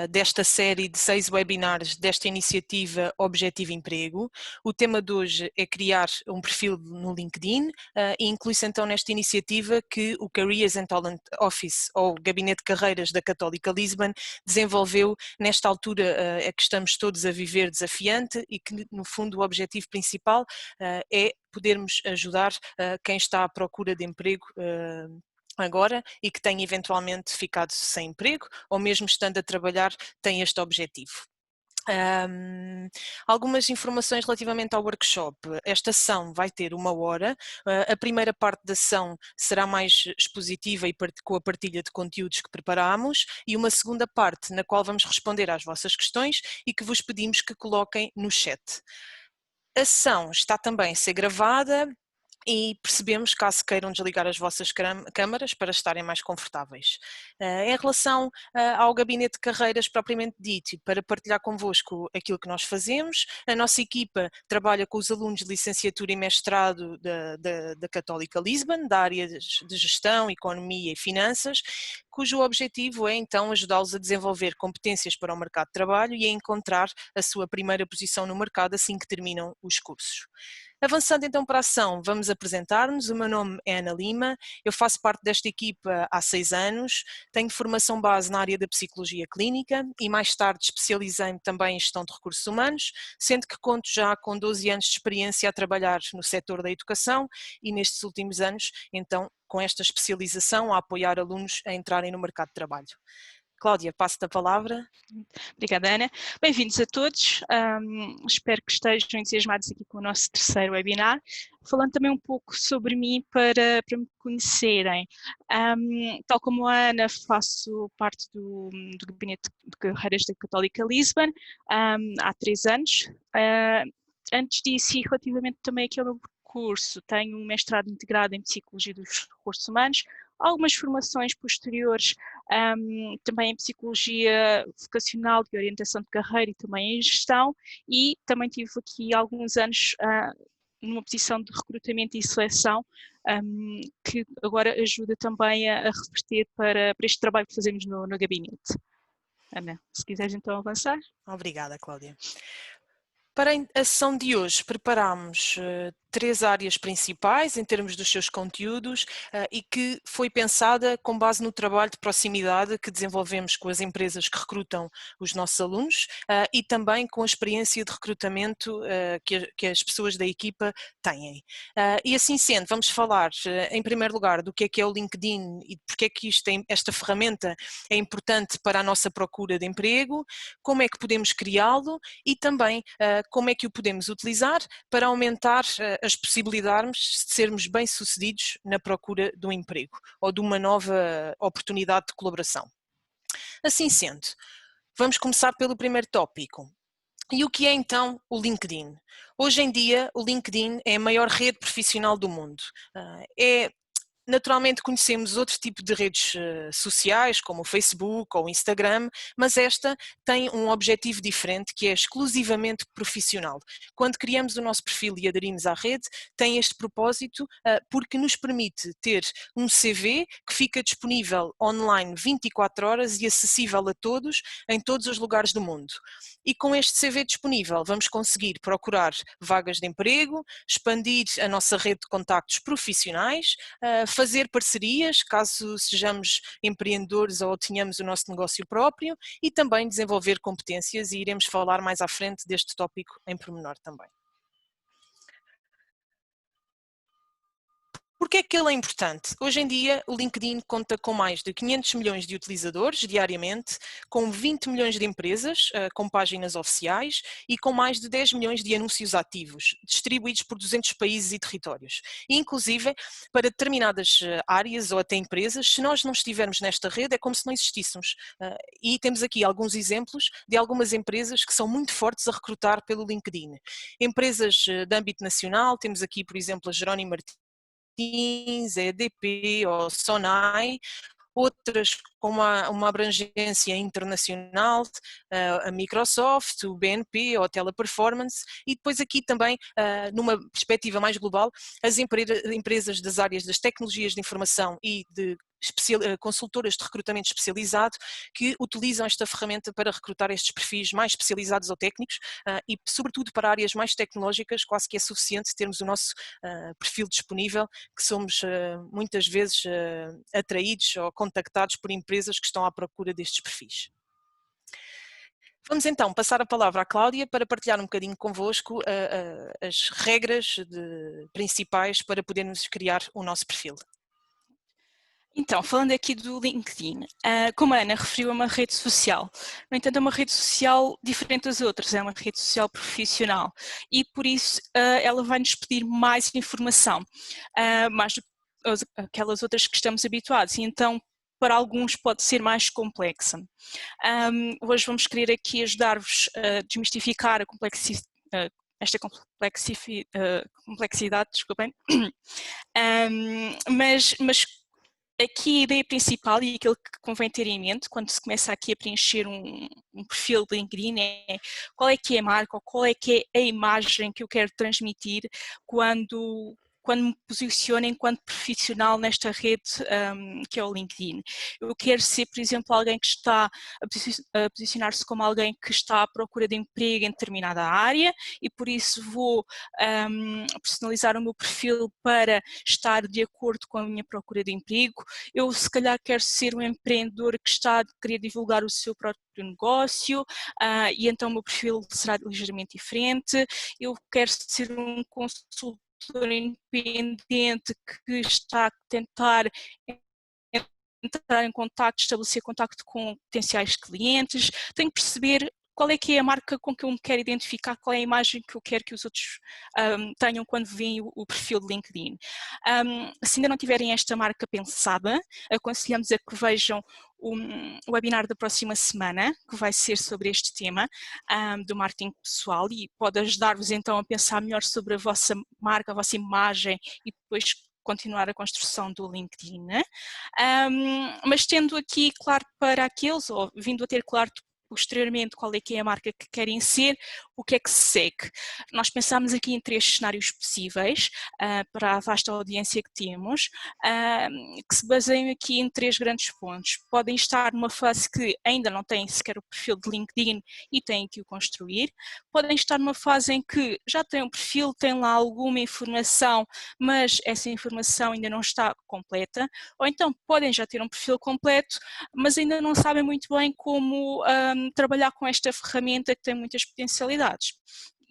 desta série de 6 webinars desta iniciativa Objetivo Emprego. O tema de hoje é criar um perfil no LinkedIn e inclui-se então nesta iniciativa que o Careers and Talent Office, ou Gabinete de Carreiras da Católica Lisbon, desenvolveu nesta altura que estamos todos a viver desafiante e que no fundo o objetivo principal é podermos ajudar quem está à procura de emprego agora e que tem eventualmente ficado sem emprego ou mesmo estando a trabalhar tem este objetivo. Algumas informações relativamente ao workshop. Esta sessão vai ter 1 hora, a primeira parte da sessão será mais expositiva e com a partilha de conteúdos que preparámos e uma segunda parte na qual vamos responder às vossas questões e que vos pedimos que coloquem no chat. A sessão está também a ser gravada e percebemos caso queiram desligar as vossas câmaras para estarem mais confortáveis. Em relação ao Gabinete de Carreiras propriamente dito, para partilhar convosco aquilo que nós fazemos, a nossa equipa trabalha com os alunos de licenciatura e mestrado da Católica Lisbon, da área de gestão, economia e finanças, cujo objetivo é então ajudá-los a desenvolver competências para o mercado de trabalho e a encontrar a sua primeira posição no mercado assim que terminam os cursos. Avançando então para a ação, vamos apresentar-nos. O meu nome é Ana Lima, eu faço parte desta equipa há 6 anos, tenho formação base na área da psicologia clínica e mais tarde especializei-me também em gestão de recursos humanos, sendo que conto já com 12 anos de experiência a trabalhar no setor da educação e nestes últimos anos, então, com esta especialização a apoiar alunos a entrarem no mercado de trabalho. Cláudia, passo-te a palavra. Obrigada, Ana. Bem-vindos a todos. Espero que estejam entusiasmados aqui com o nosso terceiro webinar, falando também um pouco sobre mim para me conhecerem. Tal como a Ana, faço parte do Gabinete de Carreiras da Católica Lisbon há 3 anos. Antes disso, e relativamente também aqui ao meu percurso, tenho um mestrado integrado em Psicologia dos Recursos Humanos, algumas formações posteriores também em Psicologia Vocacional e Orientação de Carreira e também em Gestão, e também tive aqui alguns anos numa posição de recrutamento e seleção, que agora ajuda também a reverter para este trabalho que fazemos no gabinete. Ana, se quiseres então avançar. Obrigada, Cláudia. Para a sessão de hoje preparámos 3 áreas principais em termos dos seus conteúdos e que foi pensada com base no trabalho de proximidade que desenvolvemos com as empresas que recrutam os nossos alunos e também com a experiência de recrutamento que as pessoas da equipa têm. E assim sendo, vamos falar em primeiro lugar do que é o LinkedIn e porque é que esta ferramenta é importante para a nossa procura de emprego, como é que podemos criá-lo e também como é que o podemos utilizar para aumentar as possibilidades de sermos bem-sucedidos na procura de um emprego ou de uma nova oportunidade de colaboração. Assim sendo, vamos começar pelo primeiro tópico. E o que é então o LinkedIn? Hoje em dia o LinkedIn é a maior rede profissional do mundo. Naturalmente conhecemos outro tipo de redes sociais, como o Facebook ou o Instagram, mas esta tem um objetivo diferente, que é exclusivamente profissional. Quando criamos o nosso perfil e aderimos à rede, tem este propósito porque nos permite ter um CV que fica disponível online 24 horas e acessível a todos, em todos os lugares do mundo. E com este CV disponível vamos conseguir procurar vagas de emprego, expandir a nossa rede de contactos profissionais, fazer parcerias, caso sejamos empreendedores ou tenhamos o nosso negócio próprio e também desenvolver competências e iremos falar mais à frente deste tópico em pormenor também. Porquê é que ele é importante? Hoje em dia o LinkedIn conta com mais de 500 milhões de utilizadores diariamente, com 20 milhões de empresas com páginas oficiais e com mais de 10 milhões de anúncios ativos, distribuídos por 200 países e territórios. E, inclusive, para determinadas áreas ou até empresas, se nós não estivermos nesta rede é como se não existíssemos. E temos aqui alguns exemplos de algumas empresas que são muito fortes a recrutar pelo LinkedIn. Empresas de âmbito nacional, temos aqui, por exemplo, a Jerónimo Martins, a EDP ou Sonai, outras com uma abrangência internacional, a Microsoft, o BNP ou a Teleperformance, e depois aqui também, numa perspectiva mais global, as empresas das áreas das tecnologias de informação e de consultoras de recrutamento especializado que utilizam esta ferramenta para recrutar estes perfis mais especializados ou técnicos e, sobretudo, para áreas mais tecnológicas, quase que é suficiente termos o nosso perfil disponível, que somos muitas vezes atraídos ou contactados por empresas que estão à procura destes perfis. Vamos então passar a palavra à Cláudia para partilhar um bocadinho convosco as regras principais para podermos criar o nosso perfil. Então, falando aqui do LinkedIn, como a Ana referiu, é uma rede social. No entanto, é uma rede social diferente das outras, é uma rede social profissional e por isso ela vai nos pedir mais informação, mais do que aquelas outras que estamos habituados, e então para alguns pode ser mais complexa. Hoje vamos querer aqui ajudar-vos a desmistificar esta complexidade, desculpem, mas aqui a ideia principal e aquilo que convém ter em mente quando se começa aqui a preencher um perfil de LinkedIn é qual é que é a marca ou qual é que é a imagem que eu quero transmitir quando me posiciono enquanto profissional nesta rede que é o LinkedIn. Eu quero ser, por exemplo, alguém que está a posicionar-se como alguém que está à procura de emprego em determinada área e por isso vou personalizar o meu perfil para estar de acordo com a minha procura de emprego. Eu se calhar quero ser um empreendedor que está a querer divulgar o seu próprio negócio e então o meu perfil será ligeiramente diferente. Eu quero ser um consultor independente que está a tentar entrar em contacto, estabelecer contacto com potenciais clientes, tenho que perceber qual é que é a marca com que eu me quero identificar, qual é a imagem que eu quero que os outros tenham quando veem o perfil de LinkedIn. Se ainda não tiverem esta marca pensada, aconselhamos a que vejam o webinar da próxima semana, que vai ser sobre este tema do marketing pessoal e pode ajudar-vos então a pensar melhor sobre a vossa marca, a vossa imagem e depois continuar a construção do LinkedIn, mas tendo aqui claro para aqueles, ou vindo a ter claro posteriormente qual é que é a marca que querem ser, o que é que se segue. Nós pensamos aqui em 3 cenários possíveis para a vasta audiência que temos, que se baseiam aqui em 3 grandes pontos. Podem estar numa fase que ainda não têm sequer o perfil de LinkedIn e têm que o construir. Podem estar numa fase em que já têm um perfil, têm lá alguma informação, mas essa informação ainda não está completa. Ou então podem já ter um perfil completo, mas ainda não sabem muito bem como trabalhar com esta ferramenta que tem muitas potencialidades.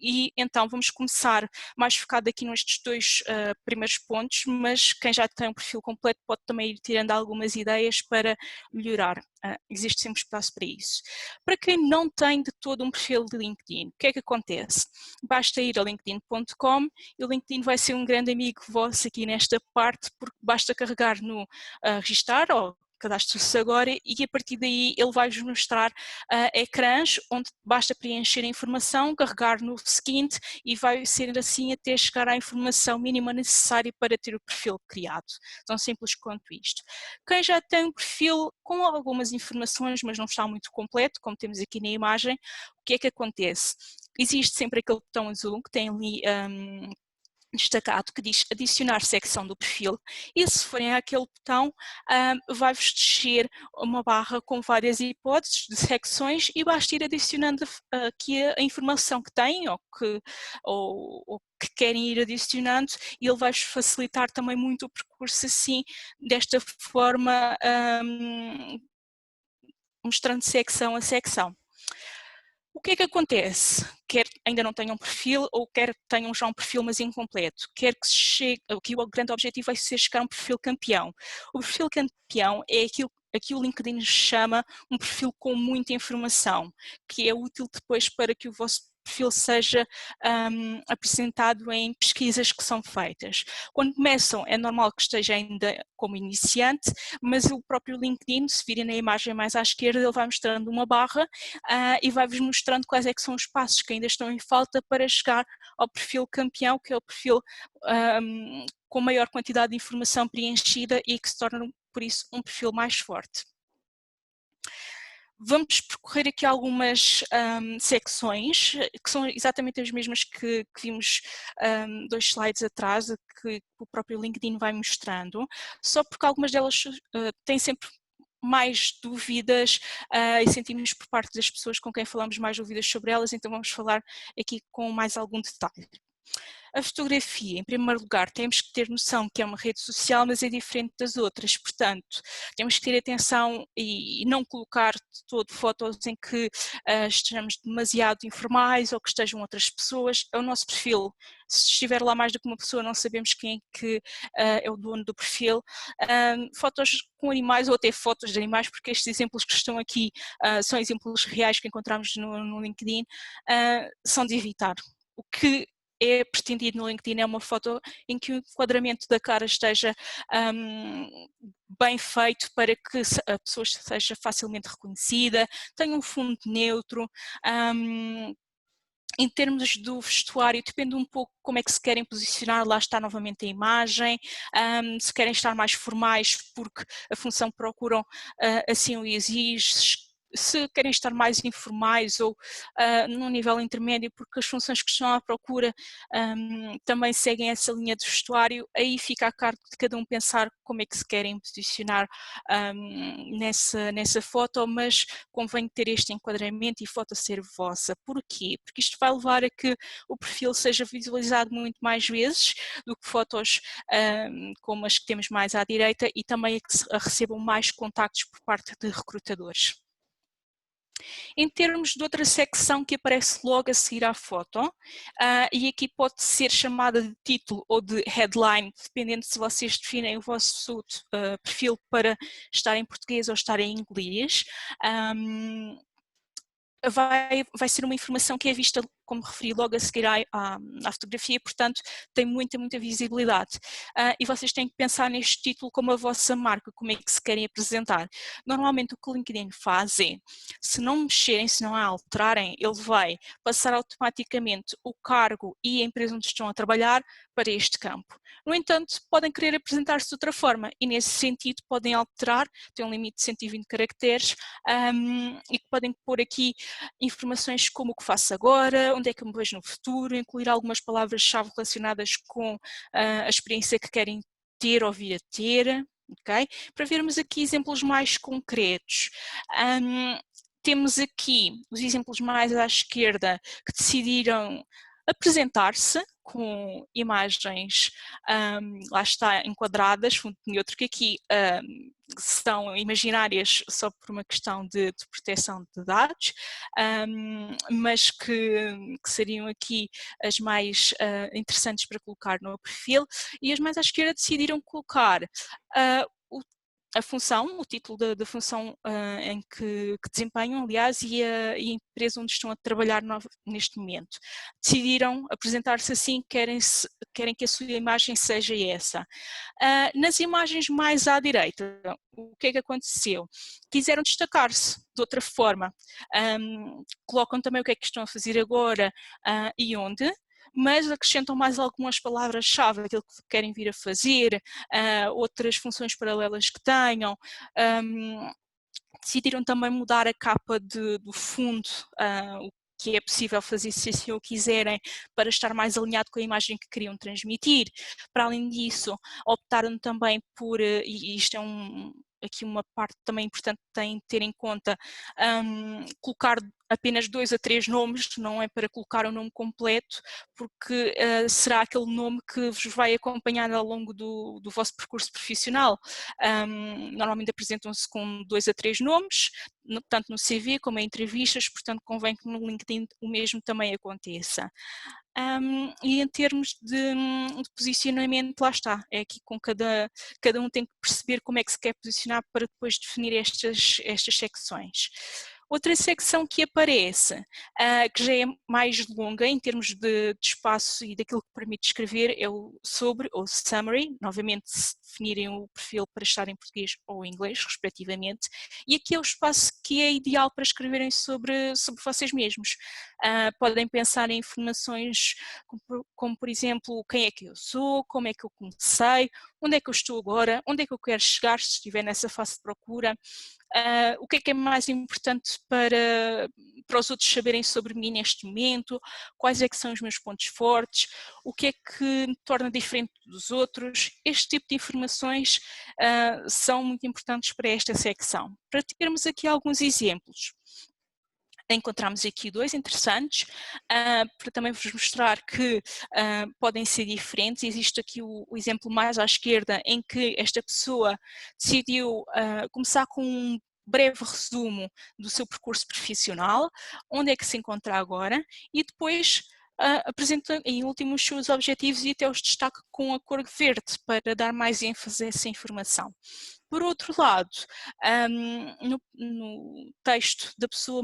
E então vamos começar mais focado aqui nestes 2 primeiros pontos, mas quem já tem um perfil completo pode também ir tirando algumas ideias para melhorar. Existe sempre espaço para isso. Para quem não tem de todo um perfil de LinkedIn, o que é que acontece? Basta ir a linkedin.com e o LinkedIn vai ser um grande amigo vosso aqui nesta parte, porque basta carregar no registar ou cadastre-se agora e a partir daí ele vai-vos mostrar ecrãs onde basta preencher a informação, carregar no seguinte e vai ser assim até chegar à informação mínima necessária para ter o perfil criado. Tão simples quanto isto. Quem já tem um perfil com algumas informações, mas não está muito completo, como temos aqui na imagem, o que é que acontece? Existe sempre aquele botão azul que tem ali destacado que diz adicionar secção do perfil e se forem àquele botão vai-vos descer uma barra com várias hipóteses de secções e basta ir adicionando aqui a informação que têm ou que querem ir adicionando e ele vai-vos facilitar também muito o percurso assim, desta forma mostrando secção a secção. O que é que acontece? Quer ainda não tenham um perfil ou quer tenham já um perfil mas incompleto, quer que se chegue, aqui o grande objetivo vai ser chegar a um perfil campeão. O perfil campeão é aquilo que o LinkedIn chama um perfil com muita informação, que é útil depois para que o vosso perfil seja apresentado em pesquisas que são feitas. Quando começam é normal que esteja ainda como iniciante, mas o próprio LinkedIn, se virem na imagem mais à esquerda, ele vai mostrando uma barra e vai-vos mostrando quais é que são os passos que ainda estão em falta para chegar ao perfil campeão, que é o perfil com maior quantidade de informação preenchida e que se torna, por isso, um perfil mais forte. Vamos percorrer aqui algumas secções, que são exatamente as mesmas que vimos 2 slides atrás, que o próprio LinkedIn vai mostrando, só porque algumas delas têm sempre mais dúvidas e sentimos por parte das pessoas com quem falamos mais dúvidas sobre elas, então vamos falar aqui com mais algum detalhe. A fotografia, em primeiro lugar, temos que ter noção que é uma rede social, mas é diferente das outras, portanto, temos que ter atenção e não colocar de todo fotos em que estejamos demasiado informais ou que estejam outras pessoas. É o nosso perfil. Se estiver lá mais do que uma pessoa, não sabemos quem é que é o dono do perfil. Fotos com animais ou até fotos de animais, porque estes exemplos que estão aqui são exemplos reais que encontramos no LinkedIn, são de evitar. O que é pretendido no LinkedIn é uma foto em que o enquadramento da cara esteja bem feito para que a pessoa seja facilmente reconhecida, tenha um fundo neutro. Em termos do vestuário, depende um pouco como é que se querem posicionar, lá está novamente a imagem, se querem estar mais formais porque a função procuram assim o exige, se querem estar mais informais ou num nível intermédio porque as funções que estão à procura também seguem essa linha de vestuário, aí fica a cargo de cada um pensar como é que se querem posicionar nessa foto, mas convém ter este enquadramento e foto ser vossa. Porquê? Porque isto vai levar a que o perfil seja visualizado muito mais vezes do que fotos como as que temos mais à direita e também a que recebam mais contactos por parte de recrutadores. Em termos de outra secção que aparece logo a seguir à foto, e aqui pode ser chamada de título ou de headline, dependendo se vocês definem o vosso perfil para estar em português ou estar em inglês. Vai ser uma informação que é vista, como referi, logo a seguir à fotografia, portanto tem muita visibilidade. E vocês têm que pensar neste título como a vossa marca, como é que se querem apresentar. Normalmente o que o LinkedIn faz é, se não mexerem, se não a alterarem, ele vai passar automaticamente o cargo e a empresa onde estão a trabalhar para este campo. No entanto, podem querer apresentar-se de outra forma e nesse sentido podem alterar, tem um limite de 120 caracteres e podem pôr aqui informações como o que faço agora, onde é que me vejo no futuro, incluir algumas palavras-chave relacionadas com a experiência que querem ter ou vir a ter, ok? Para vermos aqui exemplos mais concretos. Temos aqui os exemplos mais à esquerda que decidiram apresentar-se com imagens, lá está, enquadradas, fundo neutro, que aqui são imaginárias só por uma questão de proteção de dados, mas que seriam aqui as mais interessantes para colocar no perfil, e as mais à esquerda decidiram colocar a função, o título da função em que desempenham, aliás, e a empresa onde estão a trabalhar neste momento. Decidiram apresentar-se assim, querem que a sua imagem seja essa. Nas imagens mais à direita, o que é que aconteceu? Quiseram destacar-se de outra forma. Colocam também o que é que estão a fazer agora e onde, mas acrescentam mais algumas palavras-chave, aquilo que querem vir a fazer, outras funções paralelas que tenham. Decidiram também mudar a capa do fundo, o que é possível fazer se assim o quiserem, para estar mais alinhado com a imagem que queriam transmitir. Para além disso, optaram também por, e isto é aqui uma parte também importante que têm de ter em conta, colocar apenas 2 a 3 nomes, não é para colocar o nome completo, porque será aquele nome que vos vai acompanhar ao longo do vosso percurso profissional. Normalmente apresentam-se com 2 a 3 nomes, tanto no CV como em entrevistas, portanto convém que no LinkedIn o mesmo também aconteça. E em termos de posicionamento, lá está, é aqui com cada um tem que perceber como é que se quer posicionar para depois definir estas secções. Outra secção que aparece, que já é mais longa em termos de espaço e daquilo que permite escrever, é o sobre ou summary, novamente se definirem o perfil para estar em português ou inglês, respectivamente, e aqui é o espaço que é ideal para escreverem sobre vocês mesmos. Podem pensar em informações como, por exemplo, quem é que eu sou, como é que eu comecei, onde é que eu estou agora, onde é que eu quero chegar se estiver nessa fase de procura, o que é mais importante para os outros saberem sobre mim neste momento, quais é que são os meus pontos fortes, o que é que me torna diferente dos outros. Este tipo de informações são muito importantes para esta secção. Para termos aqui alguns exemplos, encontramos aqui dois interessantes, para também vos mostrar que podem ser diferentes. Existe aqui o exemplo mais à esquerda, em que esta pessoa decidiu começar com um breve resumo do seu percurso profissional, onde é que se encontra agora, e depois apresenta em último os seus objetivos e até os destaca com a cor verde, para dar mais ênfase a essa informação. Por outro lado, no texto da pessoa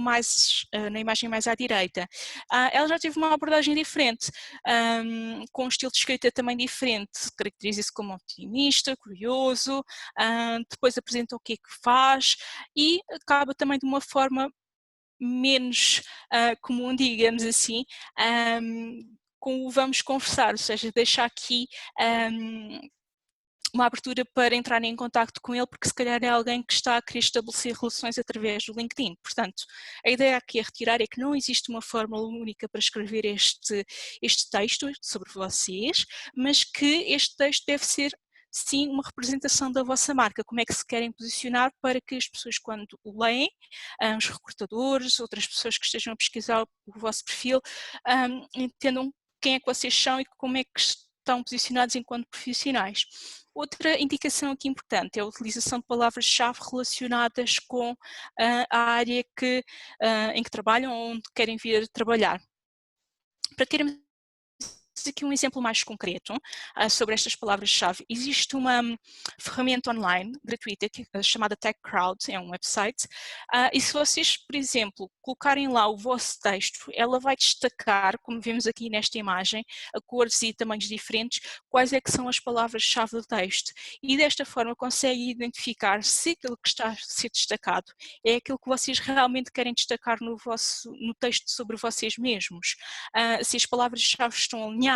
na imagem mais à direita, ela já teve uma abordagem diferente, com um estilo de escrita também diferente, caracteriza-se como otimista, curioso, depois apresenta o que é que faz e acaba também de uma forma menos comum, digamos assim, com o vamos conversar, ou seja, deixa aqui uma abertura para entrarem em contacto com ele, porque se calhar é alguém que está a querer estabelecer relações através do LinkedIn. Portanto, a ideia aqui a retirar é que não existe uma fórmula única para escrever este texto sobre vocês, mas que este texto deve ser, sim, uma representação da vossa marca, como é que se querem posicionar para que as pessoas, quando o leem, os recrutadores, outras pessoas que estejam a pesquisar o vosso perfil, entendam quem é que vocês são e como é que estão posicionados enquanto profissionais. Outra indicação aqui importante é a utilização de palavras-chave relacionadas com a área em que trabalham ou onde querem vir trabalhar. Para termos aqui um exemplo mais concreto sobre estas palavras-chave, existe uma ferramenta online gratuita chamada TechCrowd, é um website, e se vocês, por exemplo, colocarem lá o vosso texto, ela vai destacar, como vemos aqui nesta imagem, a cores e tamanhos diferentes, quais é que são as palavras-chave do texto, e desta forma consegue identificar se aquilo que está a ser destacado é aquilo que vocês realmente querem destacar no texto sobre vocês mesmos, se as palavras-chave estão alinhadas,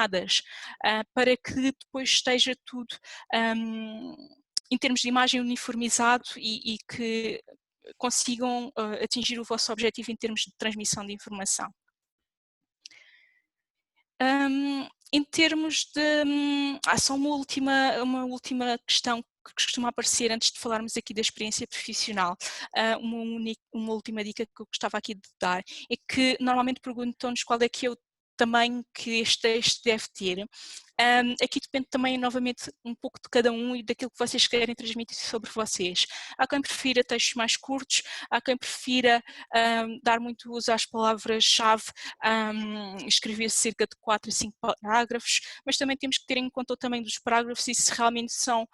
para que depois esteja tudo em termos de imagem uniformizado e que consigam atingir o vosso objetivo em termos de transmissão de informação. Em termos de... só uma última questão que costuma aparecer antes de falarmos aqui da experiência profissional. Uma última dica que eu gostava aqui de dar é que normalmente perguntam-nos qual é que é o tamanho que este texto deve ter. Aqui depende também, novamente, um pouco de cada um e daquilo que vocês querem transmitir sobre vocês. Há quem prefira textos mais curtos, há quem prefira dar muito uso às palavras-chave, escrever cerca de 4 a 5 parágrafos, mas também temos que ter em conta o tamanho dos parágrafos e se realmente são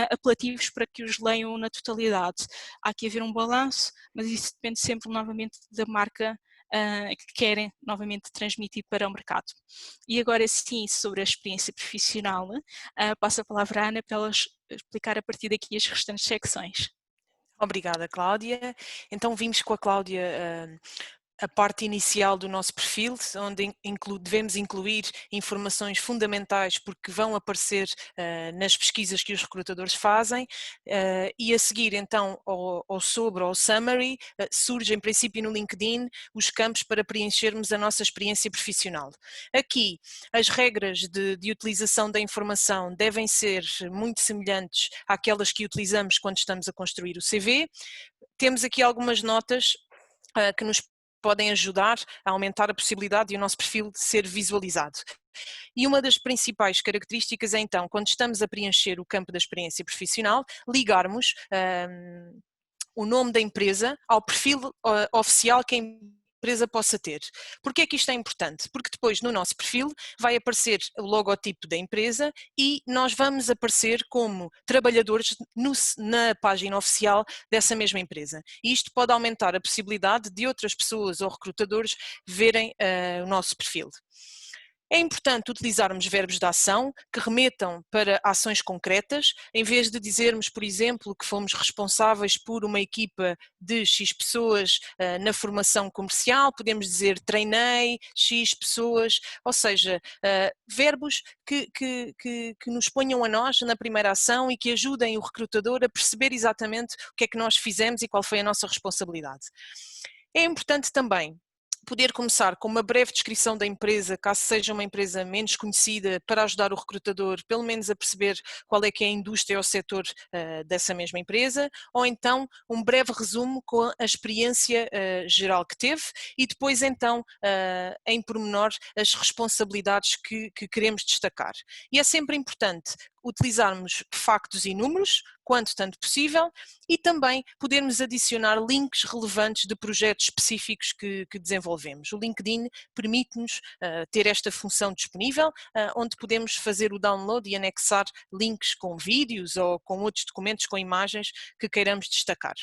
apelativos para que os leiam na totalidade. Há que haver um balanço, mas isso depende sempre, novamente, da marca que querem novamente transmitir para o mercado. E agora sim, sobre a experiência profissional, passo a palavra à Ana para ela explicar a partir daqui as restantes secções. Obrigada, Cláudia. Então vimos com a Cláudia a parte inicial do nosso perfil, onde devemos incluir informações fundamentais porque vão aparecer nas pesquisas que os recrutadores fazem, e a seguir então ao summary, surge em princípio no LinkedIn os campos para preenchermos a nossa experiência profissional. Aqui as regras de utilização da informação devem ser muito semelhantes àquelas que utilizamos quando estamos a construir o CV. Temos aqui algumas notas que nos podem ajudar a aumentar a possibilidade de o nosso perfil ser visualizado. E uma das principais características é então, quando estamos a preencher o campo da experiência profissional, ligarmos o nome da empresa ao perfil oficial que a empresa possa ter. Porquê é que isto é importante? Porque depois no nosso perfil vai aparecer o logotipo da empresa e nós vamos aparecer como trabalhadores na página oficial dessa mesma empresa. E isto pode aumentar a possibilidade de outras pessoas ou recrutadores verem o nosso perfil. É importante utilizarmos verbos de ação que remetam para ações concretas, em vez de dizermos, por exemplo, que fomos responsáveis por uma equipa de X pessoas na formação comercial, podemos dizer treinei X pessoas, ou seja, verbos que nos ponham a nós na primeira ação e que ajudem o recrutador a perceber exatamente o que é que nós fizemos e qual foi a nossa responsabilidade. É importante também poder começar com uma breve descrição da empresa, caso seja uma empresa menos conhecida, para ajudar o recrutador, pelo menos a perceber qual é que é a indústria ou o setor dessa mesma empresa, ou então um breve resumo com a experiência geral que teve e depois então, em pormenor, as responsabilidades que queremos destacar. E é sempre importante utilizarmos factos e números, quanto tanto possível, e também podermos adicionar links relevantes de projetos específicos que desenvolvemos. O LinkedIn permite-nos ter esta função disponível, onde podemos fazer o download e anexar links com vídeos ou com outros documentos com imagens que queiramos destacar.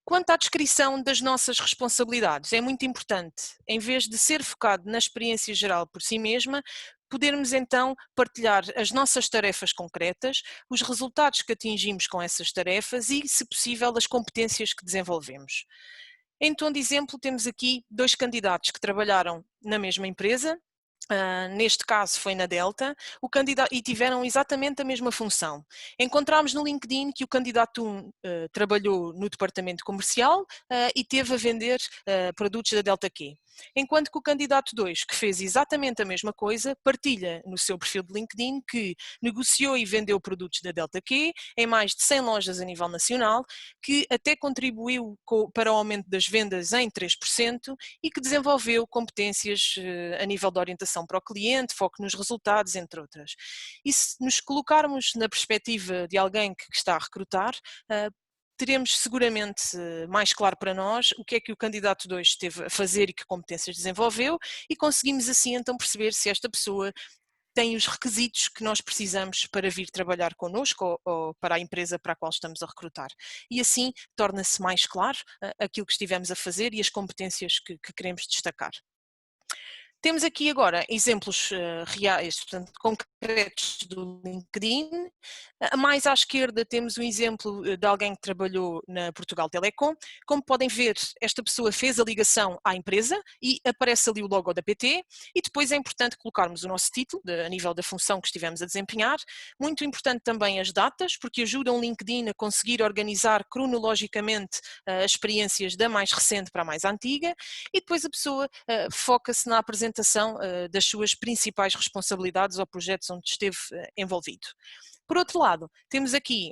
Quanto à descrição das nossas responsabilidades, é muito importante, em vez de ser focado na experiência geral por si mesma, podermos então partilhar as nossas tarefas concretas, os resultados que atingimos com essas tarefas e, se possível, as competências que desenvolvemos. Em tom de exemplo, temos aqui 2 candidatos que trabalharam na mesma empresa. Neste caso foi na Delta, e tiveram exatamente a mesma função. Encontramos no LinkedIn que o candidato 1 trabalhou no departamento comercial e teve a vender produtos da Delta Q. Enquanto que o candidato 2, que fez exatamente a mesma coisa, partilha no seu perfil de LinkedIn que negociou e vendeu produtos da Delta Q em mais de 100 lojas a nível nacional, que até contribuiu para o aumento das vendas em 3% e que desenvolveu competências a nível de orientação para o cliente, foco nos resultados, entre outras. E se nos colocarmos na perspectiva de alguém que está a recrutar, teremos seguramente mais claro para nós o que é que o candidato 2 esteve a fazer e que competências desenvolveu e conseguimos assim então perceber se esta pessoa tem os requisitos que nós precisamos para vir trabalhar connosco ou para a empresa para a qual estamos a recrutar. E assim torna-se mais claro aquilo que estivemos a fazer e as competências que queremos destacar. Temos aqui agora exemplos reais, portanto, concretos do LinkedIn. Mais à esquerda temos um exemplo de alguém que trabalhou na Portugal Telecom. Como podem ver, esta pessoa fez a ligação à empresa e aparece ali o logo da PT e depois é importante colocarmos o nosso título a nível da função que estivemos a desempenhar. Muito importante também as datas, porque ajudam o LinkedIn a conseguir organizar cronologicamente as experiências da mais recente para a mais antiga e depois a pessoa foca-se na apresentação das suas principais responsabilidades ou projetos onde esteve envolvido. Por outro lado, temos aqui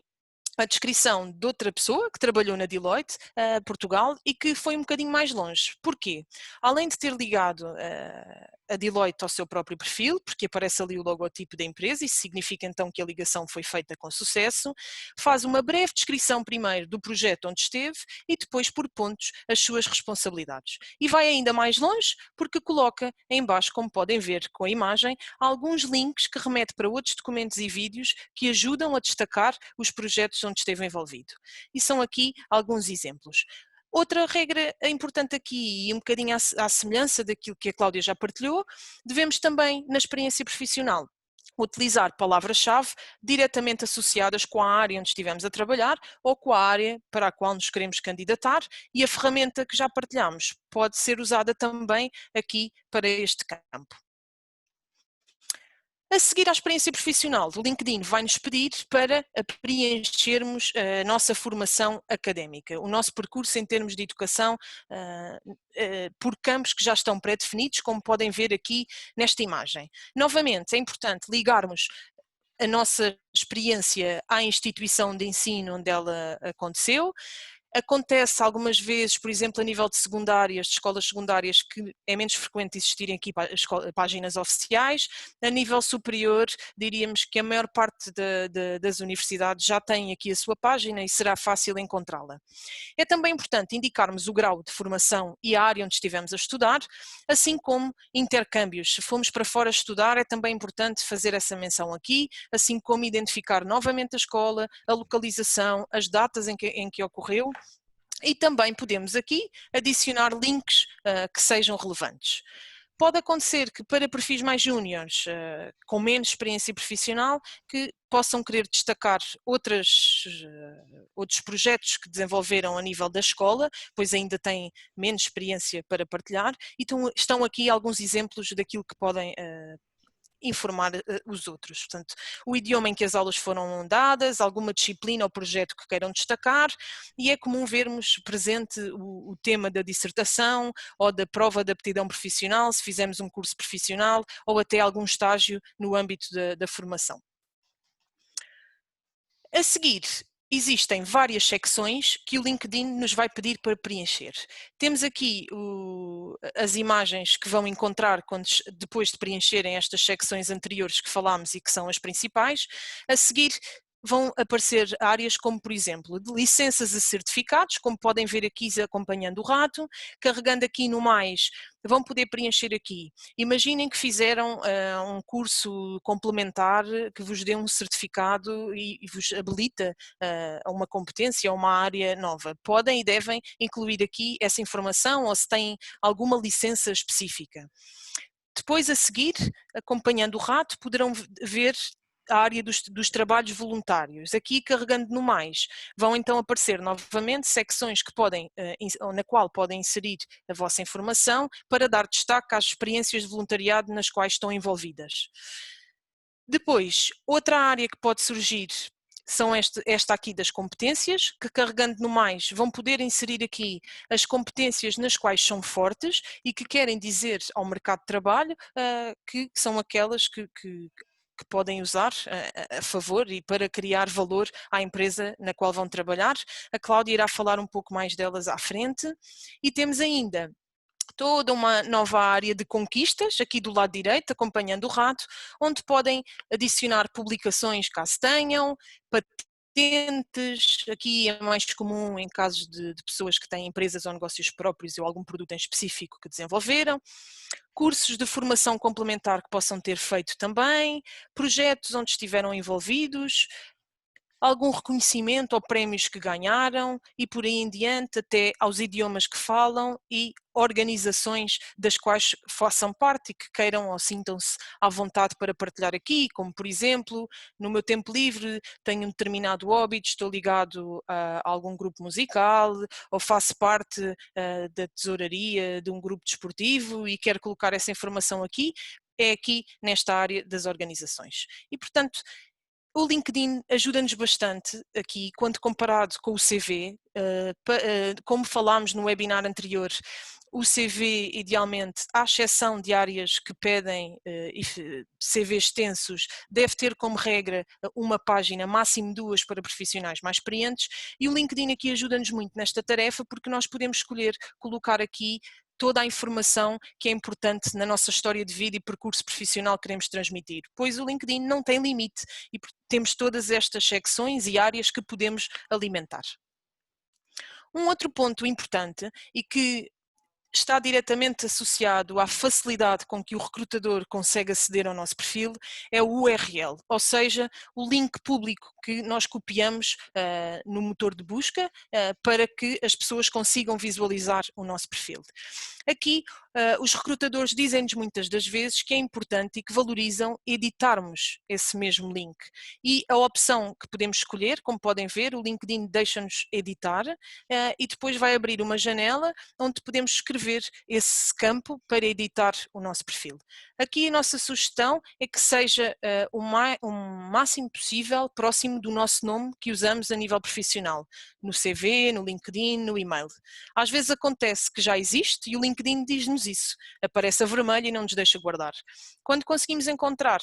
a descrição de outra pessoa que trabalhou na Deloitte, Portugal, e que foi um bocadinho mais longe. Porquê? Além de ter ligado a Deloitte ao seu próprio perfil, porque aparece ali o logotipo da empresa, isso significa então que a ligação foi feita com sucesso, faz uma breve descrição primeiro do projeto onde esteve e depois por pontos as suas responsabilidades. E vai ainda mais longe porque coloca em baixo, como podem ver com a imagem, alguns links que remetem para outros documentos e vídeos que ajudam a destacar os projetos onde esteve envolvido. E são aqui alguns exemplos. Outra regra importante aqui, e um bocadinho à semelhança daquilo que a Cláudia já partilhou, devemos também, na experiência profissional, utilizar palavras-chave diretamente associadas com a área onde estivemos a trabalhar ou com a área para a qual nos queremos candidatar e a ferramenta que já partilhamos pode ser usada também aqui para este campo. A seguir à experiência profissional, o LinkedIn vai-nos pedir para preenchermos a nossa formação académica, o nosso percurso em termos de educação por campos que já estão pré-definidos, como podem ver aqui nesta imagem. Novamente, é importante ligarmos a nossa experiência à instituição de ensino onde ela aconteceu. Acontece algumas vezes, por exemplo, a nível de secundárias, de escolas secundárias, que é menos frequente existirem aqui páginas oficiais. A nível superior, diríamos que a maior parte das universidades já tem aqui a sua página e será fácil encontrá-la. É também importante indicarmos o grau de formação e a área onde estivemos a estudar, assim como intercâmbios. Se fomos para fora estudar, é também importante fazer essa menção aqui, assim como identificar novamente a escola, a localização, as datas em que ocorreu. E também podemos aqui adicionar links que sejam relevantes. Pode acontecer que para perfis mais júniores, com menos experiência profissional, que possam querer destacar outros projetos que desenvolveram a nível da escola, pois ainda têm menos experiência para partilhar, e estão aqui alguns exemplos daquilo que podem informar os outros. Portanto, o idioma em que as aulas foram dadas, alguma disciplina ou projeto que queiram destacar, e é comum vermos presente o tema da dissertação ou da prova de aptidão profissional, se fizermos um curso profissional, ou até algum estágio no âmbito da formação. A seguir, existem várias secções que o LinkedIn nos vai pedir para preencher. Temos aqui as imagens que vão encontrar depois de preencherem estas secções anteriores que falámos e que são as principais. A seguir vão aparecer áreas como, por exemplo, de licenças e certificados, como podem ver aqui acompanhando o rato. Carregando aqui no mais, vão poder preencher aqui. Imaginem que fizeram um curso complementar que vos dê um certificado e vos habilita a uma competência, a uma área nova. Podem e devem incluir aqui essa informação, ou se têm alguma licença específica. Depois, a seguir, acompanhando o rato, poderão ver a área dos trabalhos voluntários. Aqui, carregando no mais, vão então aparecer novamente secções que na qual podem inserir a vossa informação para dar destaque às experiências de voluntariado nas quais estão envolvidas. Depois, outra área que pode surgir são esta aqui das competências, que carregando no mais vão poder inserir aqui as competências nas quais são fortes e que querem dizer ao mercado de trabalho que são aquelas que podem usar a favor e para criar valor à empresa na qual vão trabalhar. A Cláudia irá falar um pouco mais delas à frente. E temos ainda toda uma nova área de conquistas, aqui do lado direito, acompanhando o rato, onde podem adicionar publicações caso tenham, patentes, aqui é mais comum em casos de pessoas que têm empresas ou negócios próprios ou algum produto em específico que desenvolveram, cursos de formação complementar que possam ter feito também, projetos onde estiveram envolvidos, algum reconhecimento ou prémios que ganharam e por aí em diante, até aos idiomas que falam e organizações das quais façam parte e que queiram ou sintam-se à vontade para partilhar aqui, como por exemplo, no meu tempo livre tenho um determinado hobby, estou ligado a algum grupo musical ou faço parte da tesouraria de um grupo desportivo e quero colocar essa informação aqui, é aqui nesta área das organizações. E portanto, o LinkedIn ajuda-nos bastante aqui, quando comparado com o CV, como falámos no webinar anterior, o CV, idealmente, à exceção de áreas que pedem CVs extensos, deve ter como regra uma página, máximo 2 para profissionais mais experientes, e o LinkedIn aqui ajuda-nos muito nesta tarefa porque nós podemos escolher colocar aqui toda a informação que é importante na nossa história de vida e percurso profissional que queremos transmitir, pois o LinkedIn não tem limite e temos todas estas secções e áreas que podemos alimentar. Um outro ponto importante e que está diretamente associado à facilidade com que o recrutador consegue aceder ao nosso perfil é o URL, ou seja, o link público que nós copiamos no motor de busca para que as pessoas consigam visualizar o nosso perfil. Aqui, os recrutadores dizem-nos muitas das vezes que é importante e que valorizam editarmos esse mesmo link. E a opção que podemos escolher, como podem ver, o LinkedIn deixa-nos editar e depois vai abrir uma janela onde podemos escrever esse campo para editar o nosso perfil. Aqui a nossa sugestão é que seja o máximo possível próximo do nosso nome que usamos a nível profissional, no CV, no LinkedIn, no e-mail. Às vezes acontece que já existe e o LinkedIn diz-nos isso, aparece a vermelho e não nos deixa guardar. Quando conseguimos encontrar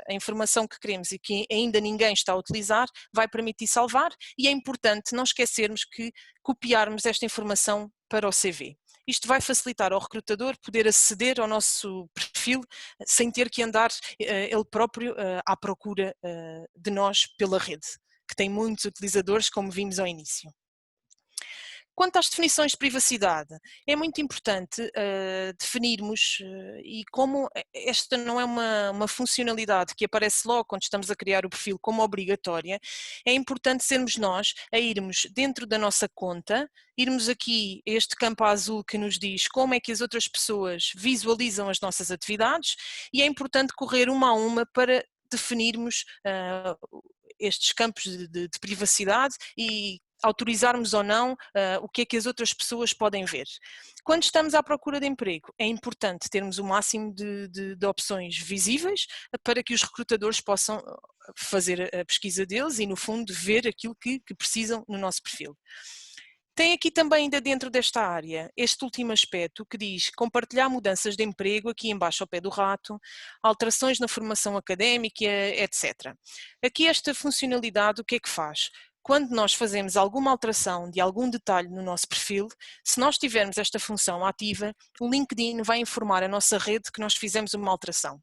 a informação que queremos e que ainda ninguém está a utilizar, vai permitir salvar e é importante não esquecermos que copiarmos esta informação para o CV. Isto vai facilitar ao recrutador poder aceder ao nosso perfil sem ter que andar ele próprio à procura de nós pela rede, que tem muitos utilizadores, como vimos ao início. Quanto às definições de privacidade, é muito importante definirmos, e como esta não é uma funcionalidade que aparece logo quando estamos a criar o perfil como obrigatória, é importante sermos nós a irmos dentro da nossa conta, irmos aqui a este campo azul que nos diz como é que as outras pessoas visualizam as nossas atividades, e é importante correr uma a uma para definirmos estes campos de privacidade e autorizarmos ou não o que é que as outras pessoas podem ver. Quando estamos à procura de emprego, é importante termos o máximo de opções visíveis para que os recrutadores possam fazer a pesquisa deles e, no fundo, ver aquilo que precisam no nosso perfil. Tem aqui também, ainda dentro desta área, este último aspecto que diz compartilhar mudanças de emprego, aqui embaixo ao pé do rato, alterações na formação académica, etc. Aqui esta funcionalidade o que é que faz? Quando nós fazemos alguma alteração de algum detalhe no nosso perfil, se nós tivermos esta função ativa, o LinkedIn vai informar a nossa rede que nós fizemos uma alteração.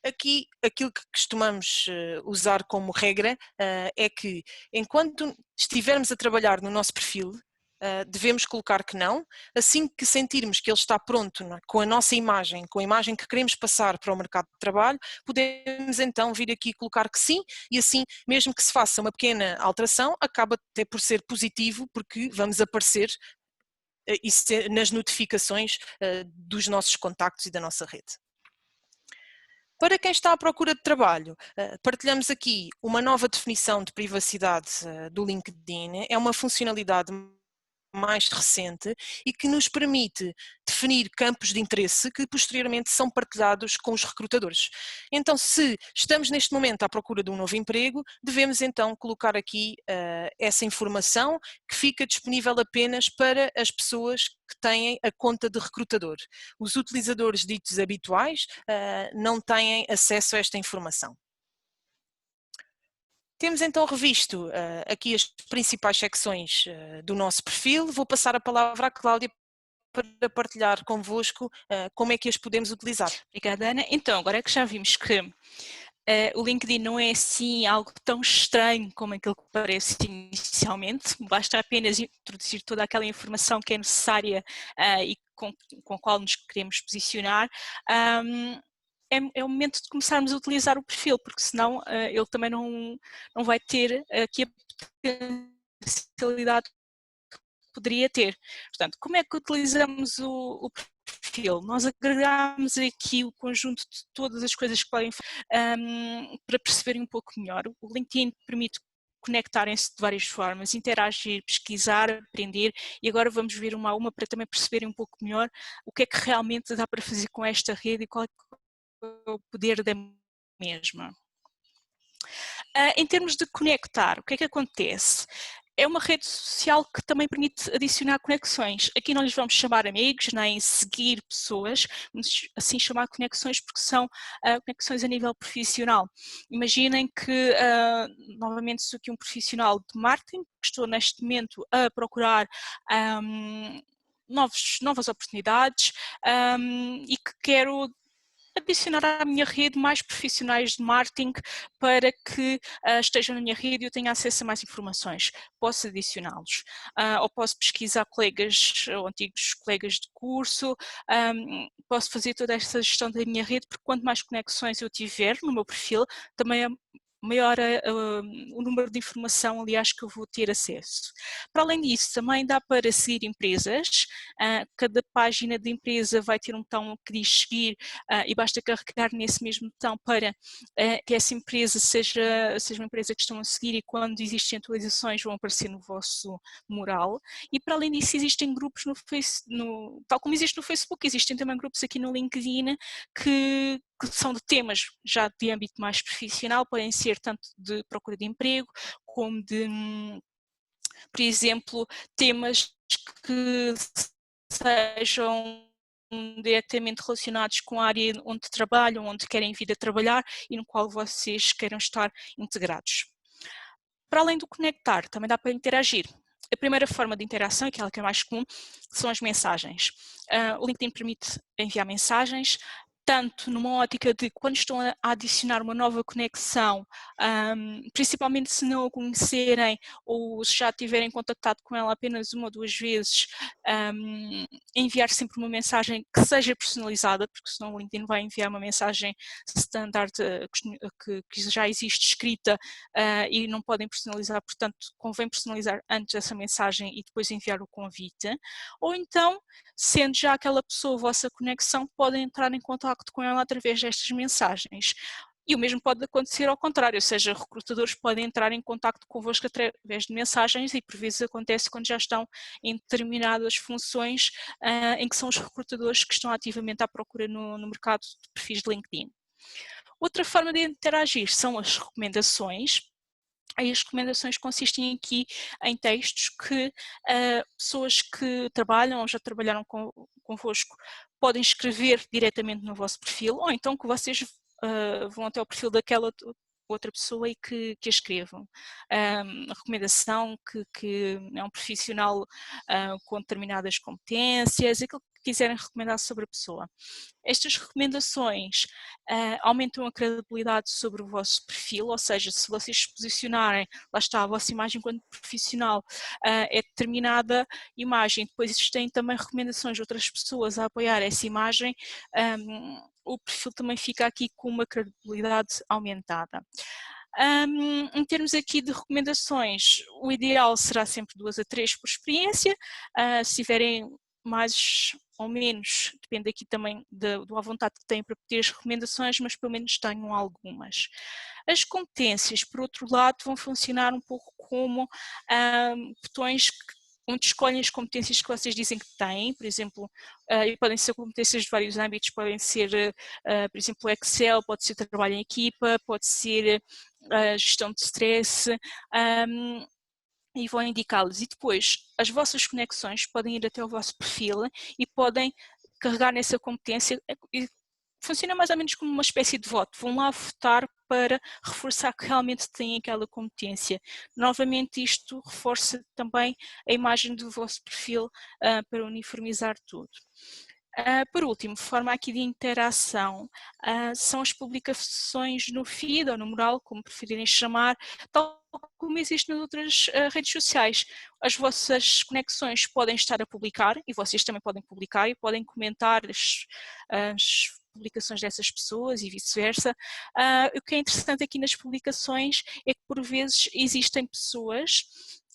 Aqui, aquilo que costumamos usar como regra é que, enquanto estivermos a trabalhar no nosso perfil, devemos colocar que não. Assim que sentirmos que ele está pronto, com a nossa imagem, com a imagem que queremos passar para o mercado de trabalho, podemos então vir aqui colocar que sim, e assim, mesmo que se faça uma pequena alteração, acaba até por ser positivo, porque vamos aparecer nas notificações dos nossos contactos e da nossa rede. Para quem está à procura de trabalho, partilhamos aqui uma nova definição de privacidade do LinkedIn. É uma funcionalidade mais recente e que nos permite definir campos de interesse que posteriormente são partilhados com os recrutadores. Então, se estamos neste momento à procura de um novo emprego, devemos então colocar aqui essa informação que fica disponível apenas para as pessoas que têm a conta de recrutador. Os utilizadores ditos habituais não têm acesso a esta informação. Temos então revisto aqui as principais secções do nosso perfil. Vou passar a palavra à Cláudia para partilhar convosco como é que as podemos utilizar. Obrigada, Ana. Então, agora é que já vimos que o LinkedIn não é assim algo tão estranho como aquilo que parece inicialmente, basta apenas introduzir toda aquela informação que é necessária e com a qual nos queremos posicionar. É o momento de começarmos a utilizar o perfil, porque senão ele também não vai ter aqui a potencialidade que poderia ter. Portanto, como é que utilizamos o perfil? Nós agregamos aqui o conjunto de todas as coisas que podem para perceberem um pouco melhor. O LinkedIn permite conectarem-se de várias formas, interagir, pesquisar, aprender, e agora vamos ver uma a uma para também perceberem um pouco melhor o que é que realmente dá para fazer com esta rede e qual é o poder da mesma. Em termos de conectar, o que é que acontece? É uma rede social que também permite adicionar conexões. Aqui não lhes vamos chamar amigos, nem seguir pessoas, vamos assim chamar conexões porque são conexões a nível profissional. Imaginem que, novamente, sou aqui um profissional de marketing, que estou neste momento a procurar novas oportunidades e que quero adicionar à minha rede mais profissionais de marketing para que estejam na minha rede e eu tenha acesso a mais informações. Posso adicioná-los. Ou posso pesquisar colegas ou antigos colegas de curso, posso fazer toda esta gestão da minha rede, porque quanto mais conexões eu tiver no meu perfil, também é maior o número de informação, aliás, que eu vou ter acesso. Para além disso, também dá para seguir empresas, cada página de empresa vai ter um botão que diz seguir e basta carregar nesse mesmo botão para que essa empresa seja uma empresa que estão a seguir e quando existem atualizações vão aparecer no vosso mural. E para além disso existem grupos tal como existe no Facebook, existem também grupos aqui no LinkedIn que são de temas já de âmbito mais profissional, podem ser tanto de procura de emprego, como de, por exemplo, temas que sejam diretamente relacionados com a área onde trabalham, onde querem vir a trabalhar e no qual vocês queiram estar integrados. Para além do conectar, também dá para interagir. A primeira forma de interação, aquela que é mais comum, são as mensagens. O LinkedIn permite enviar mensagens, tanto numa ótica de quando estão a adicionar uma nova conexão, principalmente se não a conhecerem ou se já tiverem contactado com ela apenas uma ou duas vezes, enviar sempre uma mensagem que seja personalizada, porque senão o LinkedIn vai enviar uma mensagem standard que já existe escrita e não podem personalizar, portanto convém personalizar antes essa mensagem e depois enviar o convite. Ou então, sendo já aquela pessoa a vossa conexão, podem entrar em contacto com ela através destas mensagens. E o mesmo pode acontecer ao contrário, ou seja, recrutadores podem entrar em contacto convosco através de mensagens e por vezes acontece quando já estão em determinadas funções em que são os recrutadores que estão ativamente à procura no mercado de perfis de LinkedIn. Outra forma de interagir são as recomendações. Aí as recomendações consistem aqui em textos que pessoas que trabalham ou já trabalharam convosco podem escrever diretamente no vosso perfil, ou então que vocês vão até ao perfil daquela outra pessoa e que a escrevam. A recomendação que é um profissional com determinadas competências, aquilo que quiserem recomendar sobre a pessoa. Estas recomendações aumentam a credibilidade sobre o vosso perfil, ou seja, se vocês se posicionarem, lá está, a vossa imagem enquanto profissional é determinada imagem, depois existem também recomendações de outras pessoas a apoiar essa imagem, o perfil também fica aqui com uma credibilidade aumentada. Em termos aqui de recomendações, o ideal será sempre 2 a 3 por experiência, se tiverem mais ou menos, depende aqui também da vontade que têm para pedir as recomendações, mas pelo menos tenham algumas. As competências, por outro lado, vão funcionar um pouco como botões onde escolhem as competências que vocês dizem que têm, por exemplo, e podem ser competências de vários âmbitos, podem ser, por exemplo, Excel, pode ser trabalho em equipa, pode ser gestão de stress, e vão indicá-los. E depois, as vossas conexões podem ir até o vosso perfil e podem carregar nessa competência. Funciona mais ou menos como uma espécie de voto. Vão lá votar para reforçar que realmente têm aquela competência. Novamente, isto reforça também a imagem do vosso perfil para uniformizar tudo. Por último, forma aqui de interação, são as publicações no feed ou no mural, como preferirem chamar, tal como existe nas outras redes sociais. As vossas conexões podem estar a publicar e vocês também podem publicar e podem comentar as publicações dessas pessoas e vice-versa. O que é interessante aqui nas publicações é que por vezes existem pessoas,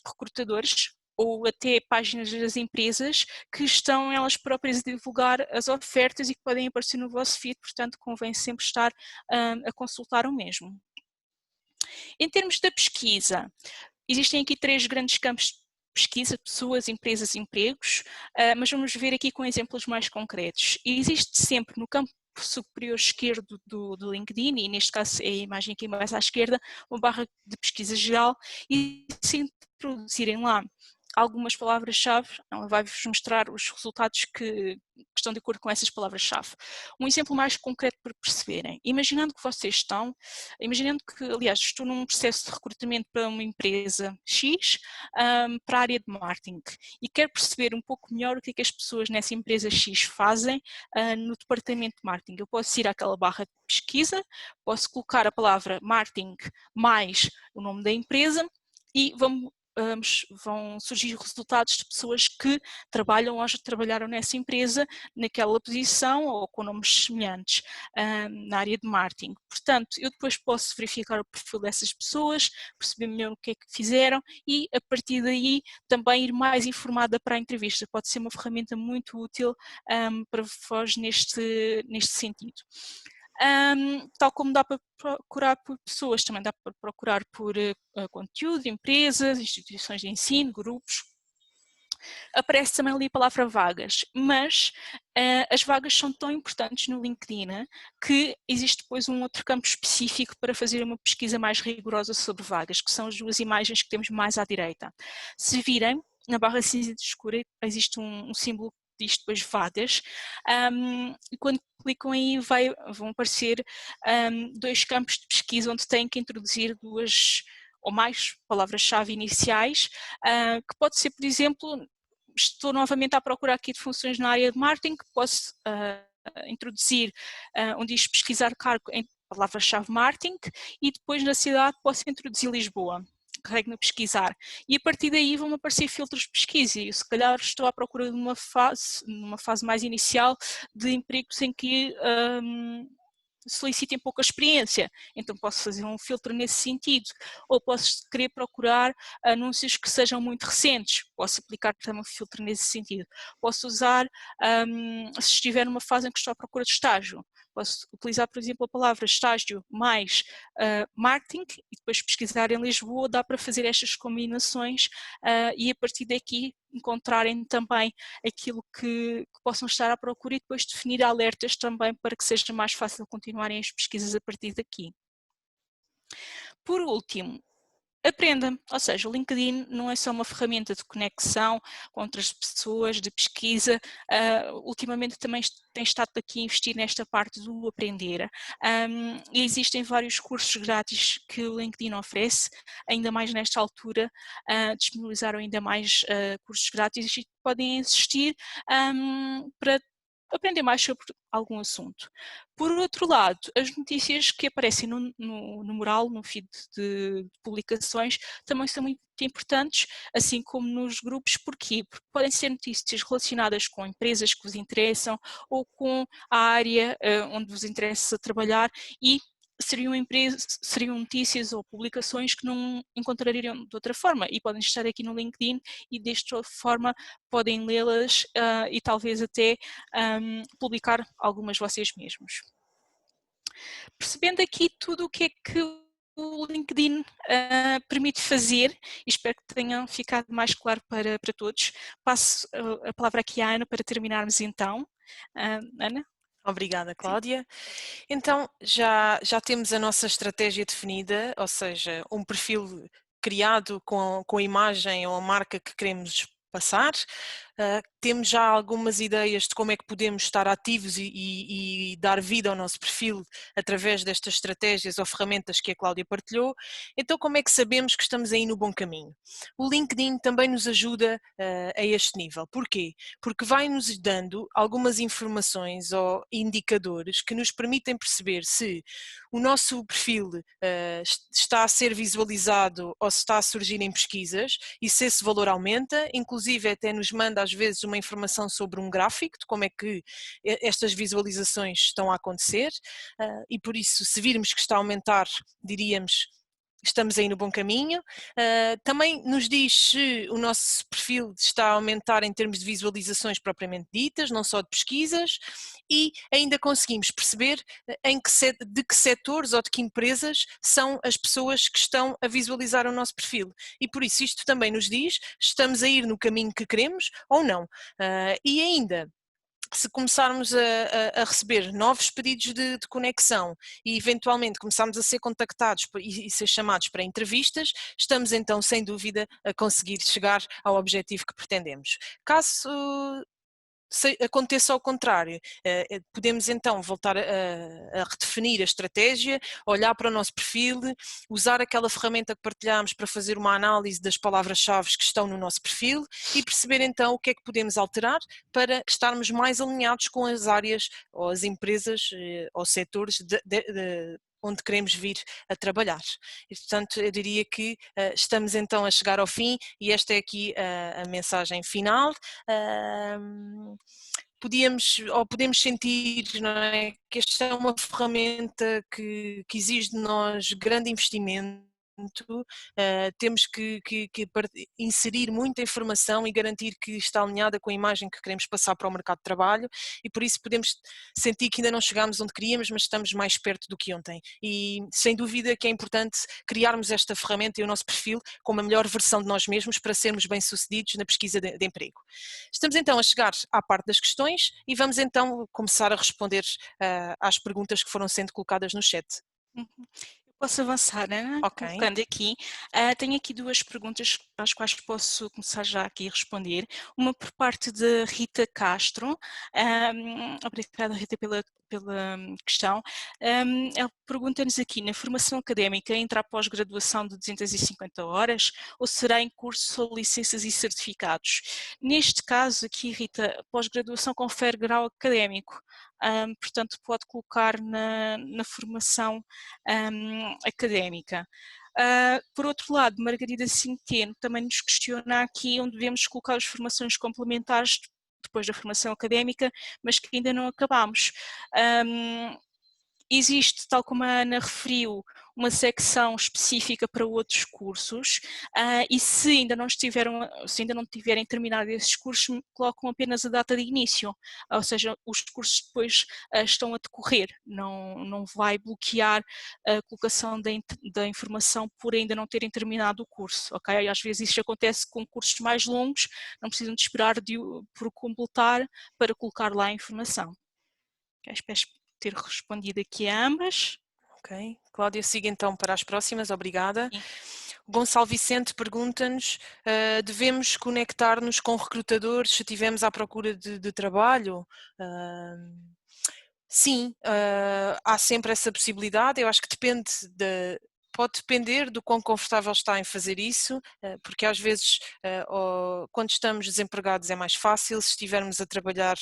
recrutadores, ou até páginas das empresas que estão elas próprias a divulgar as ofertas e que podem aparecer no vosso feed, portanto convém sempre estar a consultar o mesmo. Em termos da pesquisa, existem aqui 3 grandes campos de pesquisa: pessoas, empresas e empregos, mas vamos ver aqui com exemplos mais concretos. E existe sempre no campo superior esquerdo do LinkedIn, e neste caso é a imagem aqui mais à esquerda, uma barra de pesquisa geral, e se introduzirem lá algumas palavras-chave, ela vai-vos mostrar os resultados que estão de acordo com essas palavras-chave. Um exemplo mais concreto para perceberem: imaginando que vocês estão, imaginando que, aliás, estou num processo de recrutamento para uma empresa X, para a área de marketing, e quero perceber um pouco melhor o que é que as pessoas nessa empresa X fazem no departamento de marketing. Eu posso ir àquela barra de pesquisa, posso colocar a palavra marketing mais o nome da empresa e vão surgir resultados de pessoas que trabalham ou já trabalharam nessa empresa, naquela posição ou com nomes semelhantes na área de marketing. Portanto, eu depois posso verificar o perfil dessas pessoas, perceber melhor o que é que fizeram e a partir daí também ir mais informada para a entrevista. Pode ser uma ferramenta muito útil para vós neste sentido. Tal como dá para procurar por pessoas, também dá para procurar por conteúdo, empresas, instituições de ensino, grupos. Aparece também ali a palavra vagas, mas as vagas são tão importantes no LinkedIn que existe depois um outro campo específico para fazer uma pesquisa mais rigorosa sobre vagas, que são as 2 imagens que temos mais à direita. Se virem, na barra cinza escura existe um símbolo que diz depois vagas, e quando clicam aí vão aparecer 2 campos de pesquisa onde têm que introduzir 2 ou mais palavras-chave iniciais, que pode ser, por exemplo, estou novamente à procura aqui de funções na área de marketing, posso introduzir onde diz pesquisar cargo em palavra-chave marketing e depois na cidade posso introduzir Lisboa. Carrego no pesquisar e a partir daí vão aparecer filtros de pesquisa e se calhar estou à procura de numa fase mais inicial de empregos em que solicitem pouca experiência, então posso fazer um filtro nesse sentido, ou posso querer procurar anúncios que sejam muito recentes, posso aplicar também um filtro nesse sentido, posso usar, se estiver numa fase em que estou à procura de estágio, posso utilizar, por exemplo, a palavra estágio mais marketing e depois pesquisar em Lisboa, dá para fazer estas combinações e a partir daqui encontrarem também aquilo que possam estar à procura e depois definir alertas também para que seja mais fácil continuarem as pesquisas a partir daqui. Por último, aprenda, ou seja, o LinkedIn não é só uma ferramenta de conexão com outras pessoas, de pesquisa, ultimamente também tem estado aqui a investir nesta parte do aprender e existem vários cursos grátis que o LinkedIn oferece, ainda mais nesta altura, disponibilizaram ainda mais cursos grátis e podem existir para aprender mais sobre algum assunto. Por outro lado, as notícias que aparecem no mural, no feed de publicações, também são muito importantes, assim como nos grupos. Porquê? Porque podem ser notícias relacionadas com empresas que vos interessam ou com a área onde vos interessa trabalhar e seriam notícias ou publicações que não encontrariam de outra forma e podem estar aqui no LinkedIn e desta forma podem lê-las e talvez até publicar algumas vocês mesmos. Percebendo aqui tudo o que é que o LinkedIn permite fazer, e espero que tenham ficado mais claro para todos, passo a palavra aqui à Ana para terminarmos então. Ana? Obrigada, Cláudia. Então, já temos a nossa estratégia definida, ou seja, um perfil criado com a imagem ou a marca que queremos passar. Temos já algumas ideias de como é que podemos estar ativos e dar vida ao nosso perfil através destas estratégias ou ferramentas que a Cláudia partilhou. Então, como é que sabemos que estamos aí no bom caminho? O LinkedIn também nos ajuda a este nível. Porquê? Porque vai-nos dando algumas informações ou indicadores que nos permitem perceber se o nosso perfil está a ser visualizado ou se está a surgir em pesquisas e se esse valor aumenta, inclusive até nos manda às vezes uma informação sobre um gráfico de como é que estas visualizações estão a acontecer e por isso se virmos que está a aumentar, diríamos estamos aí no bom caminho. Também nos diz se o nosso perfil está a aumentar em termos de visualizações propriamente ditas, não só de pesquisas, e ainda conseguimos perceber de que setores ou de que empresas são as pessoas que estão a visualizar o nosso perfil. E por isso isto também nos diz se estamos a ir no caminho que queremos ou não. E ainda, se começarmos a receber novos pedidos de conexão e eventualmente começarmos a ser contactados e ser chamados para entrevistas, estamos então sem dúvida a conseguir chegar ao objetivo que pretendemos. Caso se aconteça ao contrário, podemos então voltar a redefinir a estratégia, olhar para o nosso perfil, usar aquela ferramenta que partilhámos para fazer uma análise das palavras-chave que estão no nosso perfil e perceber então o que é que podemos alterar para estarmos mais alinhados com as áreas ou as empresas ou setores onde queremos vir a trabalhar. E, portanto, eu diria que estamos então a chegar ao fim e esta é aqui a mensagem final. Podemos sentir, não é, que esta é uma ferramenta que exige de nós grande investimento. Temos que inserir muita informação e garantir que está alinhada com a imagem que queremos passar para o mercado de trabalho e por isso podemos sentir que ainda não chegámos onde queríamos, mas estamos mais perto do que ontem e sem dúvida que é importante criarmos esta ferramenta e o nosso perfil com uma melhor versão de nós mesmos para sermos bem-sucedidos na pesquisa de emprego. Estamos então a chegar à parte das questões e vamos então começar a responder às perguntas que foram sendo colocadas no chat. Posso avançar, Ana? Ok. Colocando aqui. Tenho aqui duas perguntas às quais posso começar já aqui a responder. Uma por parte de Rita Castro. Obrigada, Rita, pela questão. Ela pergunta-nos aqui, na formação académica, entra a pós-graduação de 250 horas ou será em curso ou licenças e certificados? Neste caso aqui, Rita, a pós-graduação confere grau académico. portanto pode colocar na formação académica. Por outro lado, Margarida Centeno também nos questiona aqui onde devemos colocar as formações complementares depois da formação académica, mas que ainda não acabamos. Existe, tal como a Ana referiu, uma secção específica para outros cursos e se ainda não tiverem terminado esses cursos, colocam apenas a data de início, ou seja, os cursos depois estão a decorrer, não vai bloquear a colocação da informação por ainda não terem terminado o curso, ok? Às vezes isso acontece com cursos mais longos, não precisam de esperar por completar para colocar lá a informação. Okay, espero ter respondido aqui a ambas. Ok, Cláudia, siga então para as próximas, obrigada. Sim. Gonçalo Vicente pergunta-nos, devemos conectar-nos com recrutadores se estivermos à procura de trabalho? Sim, há sempre essa possibilidade, eu acho que pode depender do quão confortável está em fazer isso, porque às vezes quando estamos desempregados é mais fácil, se estivermos a trabalhar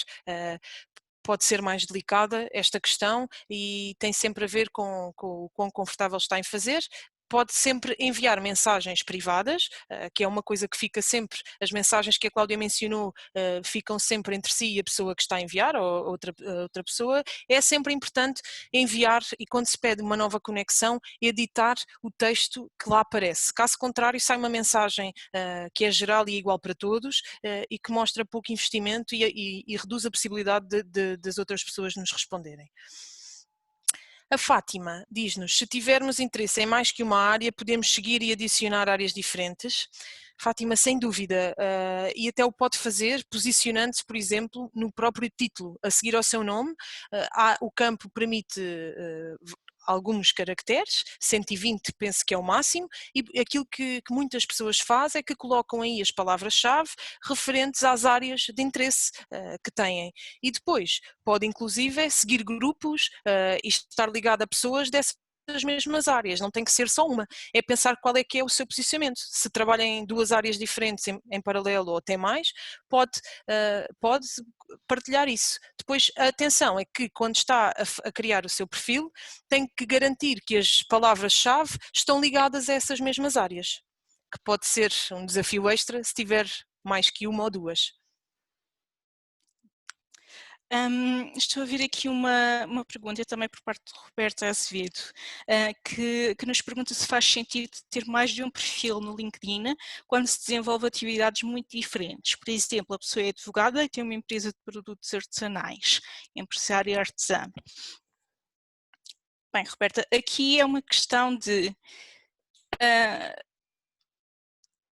pode ser mais delicada esta questão e tem sempre a ver com o quão confortável está em fazer. Pode sempre enviar mensagens privadas, que é uma coisa que fica sempre, as mensagens que a Cláudia mencionou ficam sempre entre si e a pessoa que está a enviar, ou outra pessoa. É sempre importante enviar e quando se pede uma nova conexão, editar o texto que lá aparece. Caso contrário, sai uma mensagem que é geral e igual para todos e que mostra pouco investimento e reduz a possibilidade das outras pessoas nos responderem. A Fátima diz-nos, se tivermos interesse em mais que uma área, podemos seguir e adicionar áreas diferentes. Fátima, sem dúvida, e até o pode fazer posicionando-se, por exemplo, no próprio título, a seguir ao seu nome. O campo permite alguns caracteres, 120 penso que é o máximo, e aquilo que muitas pessoas fazem é que colocam aí as palavras-chave referentes às áreas de interesse que têm. E depois pode inclusive seguir grupos e estar ligado a pessoas dessas mesmas áreas, não tem que ser só uma, é pensar qual é que é o seu posicionamento. Se trabalha em duas áreas diferentes em paralelo ou até mais, pode partilhar isso. Depois, a atenção é que quando está a criar o seu perfil, tem que garantir que as palavras-chave estão ligadas a essas mesmas áreas, que pode ser um desafio extra se tiver mais que uma ou duas. Estou a ver aqui uma pergunta também por parte de Roberta Azevedo, que nos pergunta se faz sentido ter mais de um perfil no LinkedIn quando se desenvolve atividades muito diferentes. Por exemplo, a pessoa é advogada e tem uma empresa de produtos artesanais, empresária artesã. Bem, Roberta, aqui é uma questão de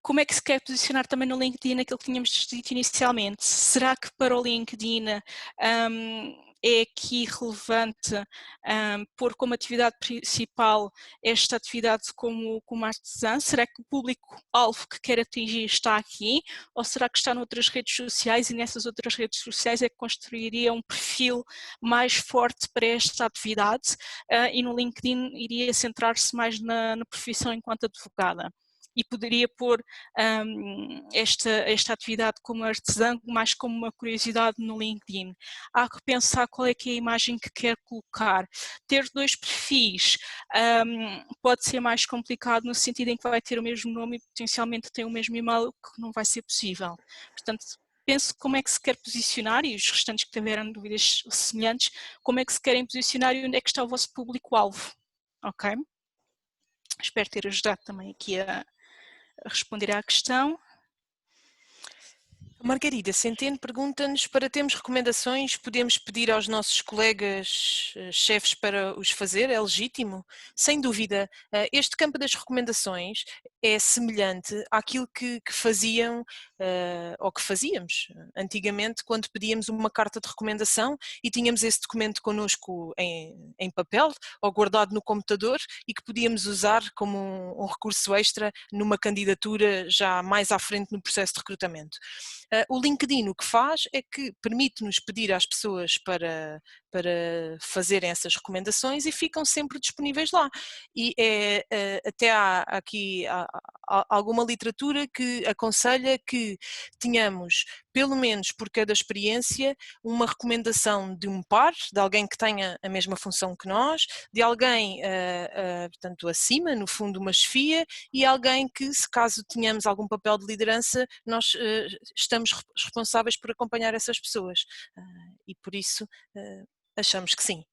como é que se quer posicionar também no LinkedIn aquilo que tínhamos dito inicialmente? Será que para o LinkedIn é aqui relevante pôr como atividade principal esta atividade como artesã? Será que o público-alvo que quer atingir está aqui? Ou será que está noutras redes sociais e nessas outras redes sociais é que construiria um perfil mais forte para esta atividade e no LinkedIn iria centrar-se mais na profissão enquanto advogada? E poderia pôr esta atividade como artesã mais como uma curiosidade no LinkedIn. Há que pensar qual é que é a imagem que quer colocar. Ter dois perfis pode ser mais complicado no sentido em que vai ter o mesmo nome e potencialmente tem o mesmo e-mail, que não vai ser possível. Portanto, pense como é que se quer posicionar e os restantes que tiveram dúvidas semelhantes, como é que se querem posicionar e onde é que está o vosso público-alvo. Ok? Espero ter ajudado também aqui a responder à questão. Margarida Centeno pergunta-nos, para termos recomendações, podemos pedir aos nossos colegas chefes para os fazer? É legítimo? Sem dúvida, este campo das recomendações é semelhante àquilo que faziam ou que fazíamos antigamente quando pedíamos uma carta de recomendação e tínhamos esse documento connosco em papel ou guardado no computador e que podíamos usar como um recurso extra numa candidatura já mais à frente no processo de recrutamento. O LinkedIn o que faz é que permite-nos pedir às pessoas para para fazerem essas recomendações e ficam sempre disponíveis lá. E até há aqui alguma literatura que aconselha que tenhamos, pelo menos por cada experiência, uma recomendação de um par, de alguém que tenha a mesma função que nós, de alguém, portanto, acima, no fundo, uma chefia, e alguém que, se caso tenhamos algum papel de liderança, nós estamos responsáveis por acompanhar essas pessoas. E por isso achamos que sim.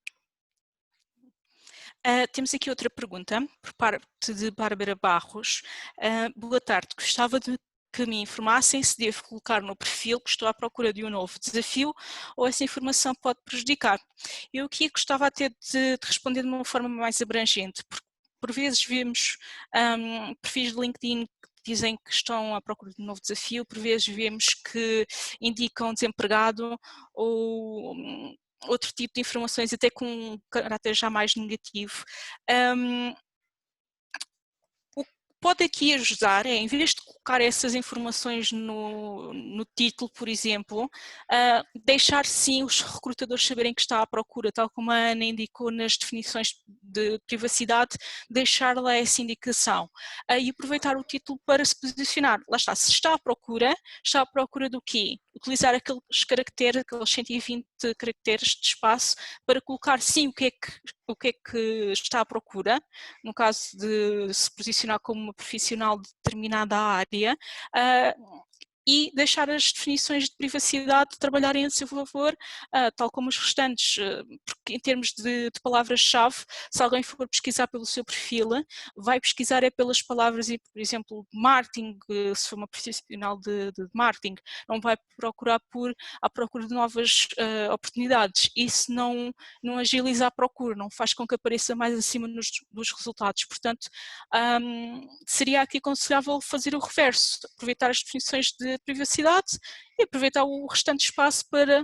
Temos aqui outra pergunta, por parte de Bárbara Barros. Boa tarde, gostava de que me informassem se devo colocar no perfil que estou à procura de um novo desafio ou essa informação pode prejudicar. Eu aqui gostava até de responder de uma forma mais abrangente, porque por vezes vemos perfis de LinkedIn que dizem que estão à procura de um novo desafio, por vezes vemos que indicam desempregado ou outro tipo de informações até com um caráter já mais negativo. O que pode aqui ajudar é, em vez de colocar essas informações no título, por exemplo, deixar sim os recrutadores saberem que está à procura, tal como a Ana indicou nas definições de privacidade, deixar lá essa indicação e aproveitar o título para se posicionar. Lá está, se está à procura do quê? Utilizar aqueles caracteres, aqueles 120 caracteres de espaço para colocar sim o que é que está à procura, no caso de se posicionar como uma profissional de determinada área, e deixar as definições de privacidade trabalharem a seu favor, tal como os restantes, porque em termos de palavras-chave, se alguém for pesquisar pelo seu perfil, vai pesquisar pelas palavras, e, por exemplo, marketing, se for uma profissional de marketing, não vai procurar à procura de novas oportunidades. Isso não agiliza a procura, não faz com que apareça mais acima dos resultados. Portanto, seria aqui aconselhável fazer o reverso, aproveitar as definições de privacidade e aproveitar o restante espaço para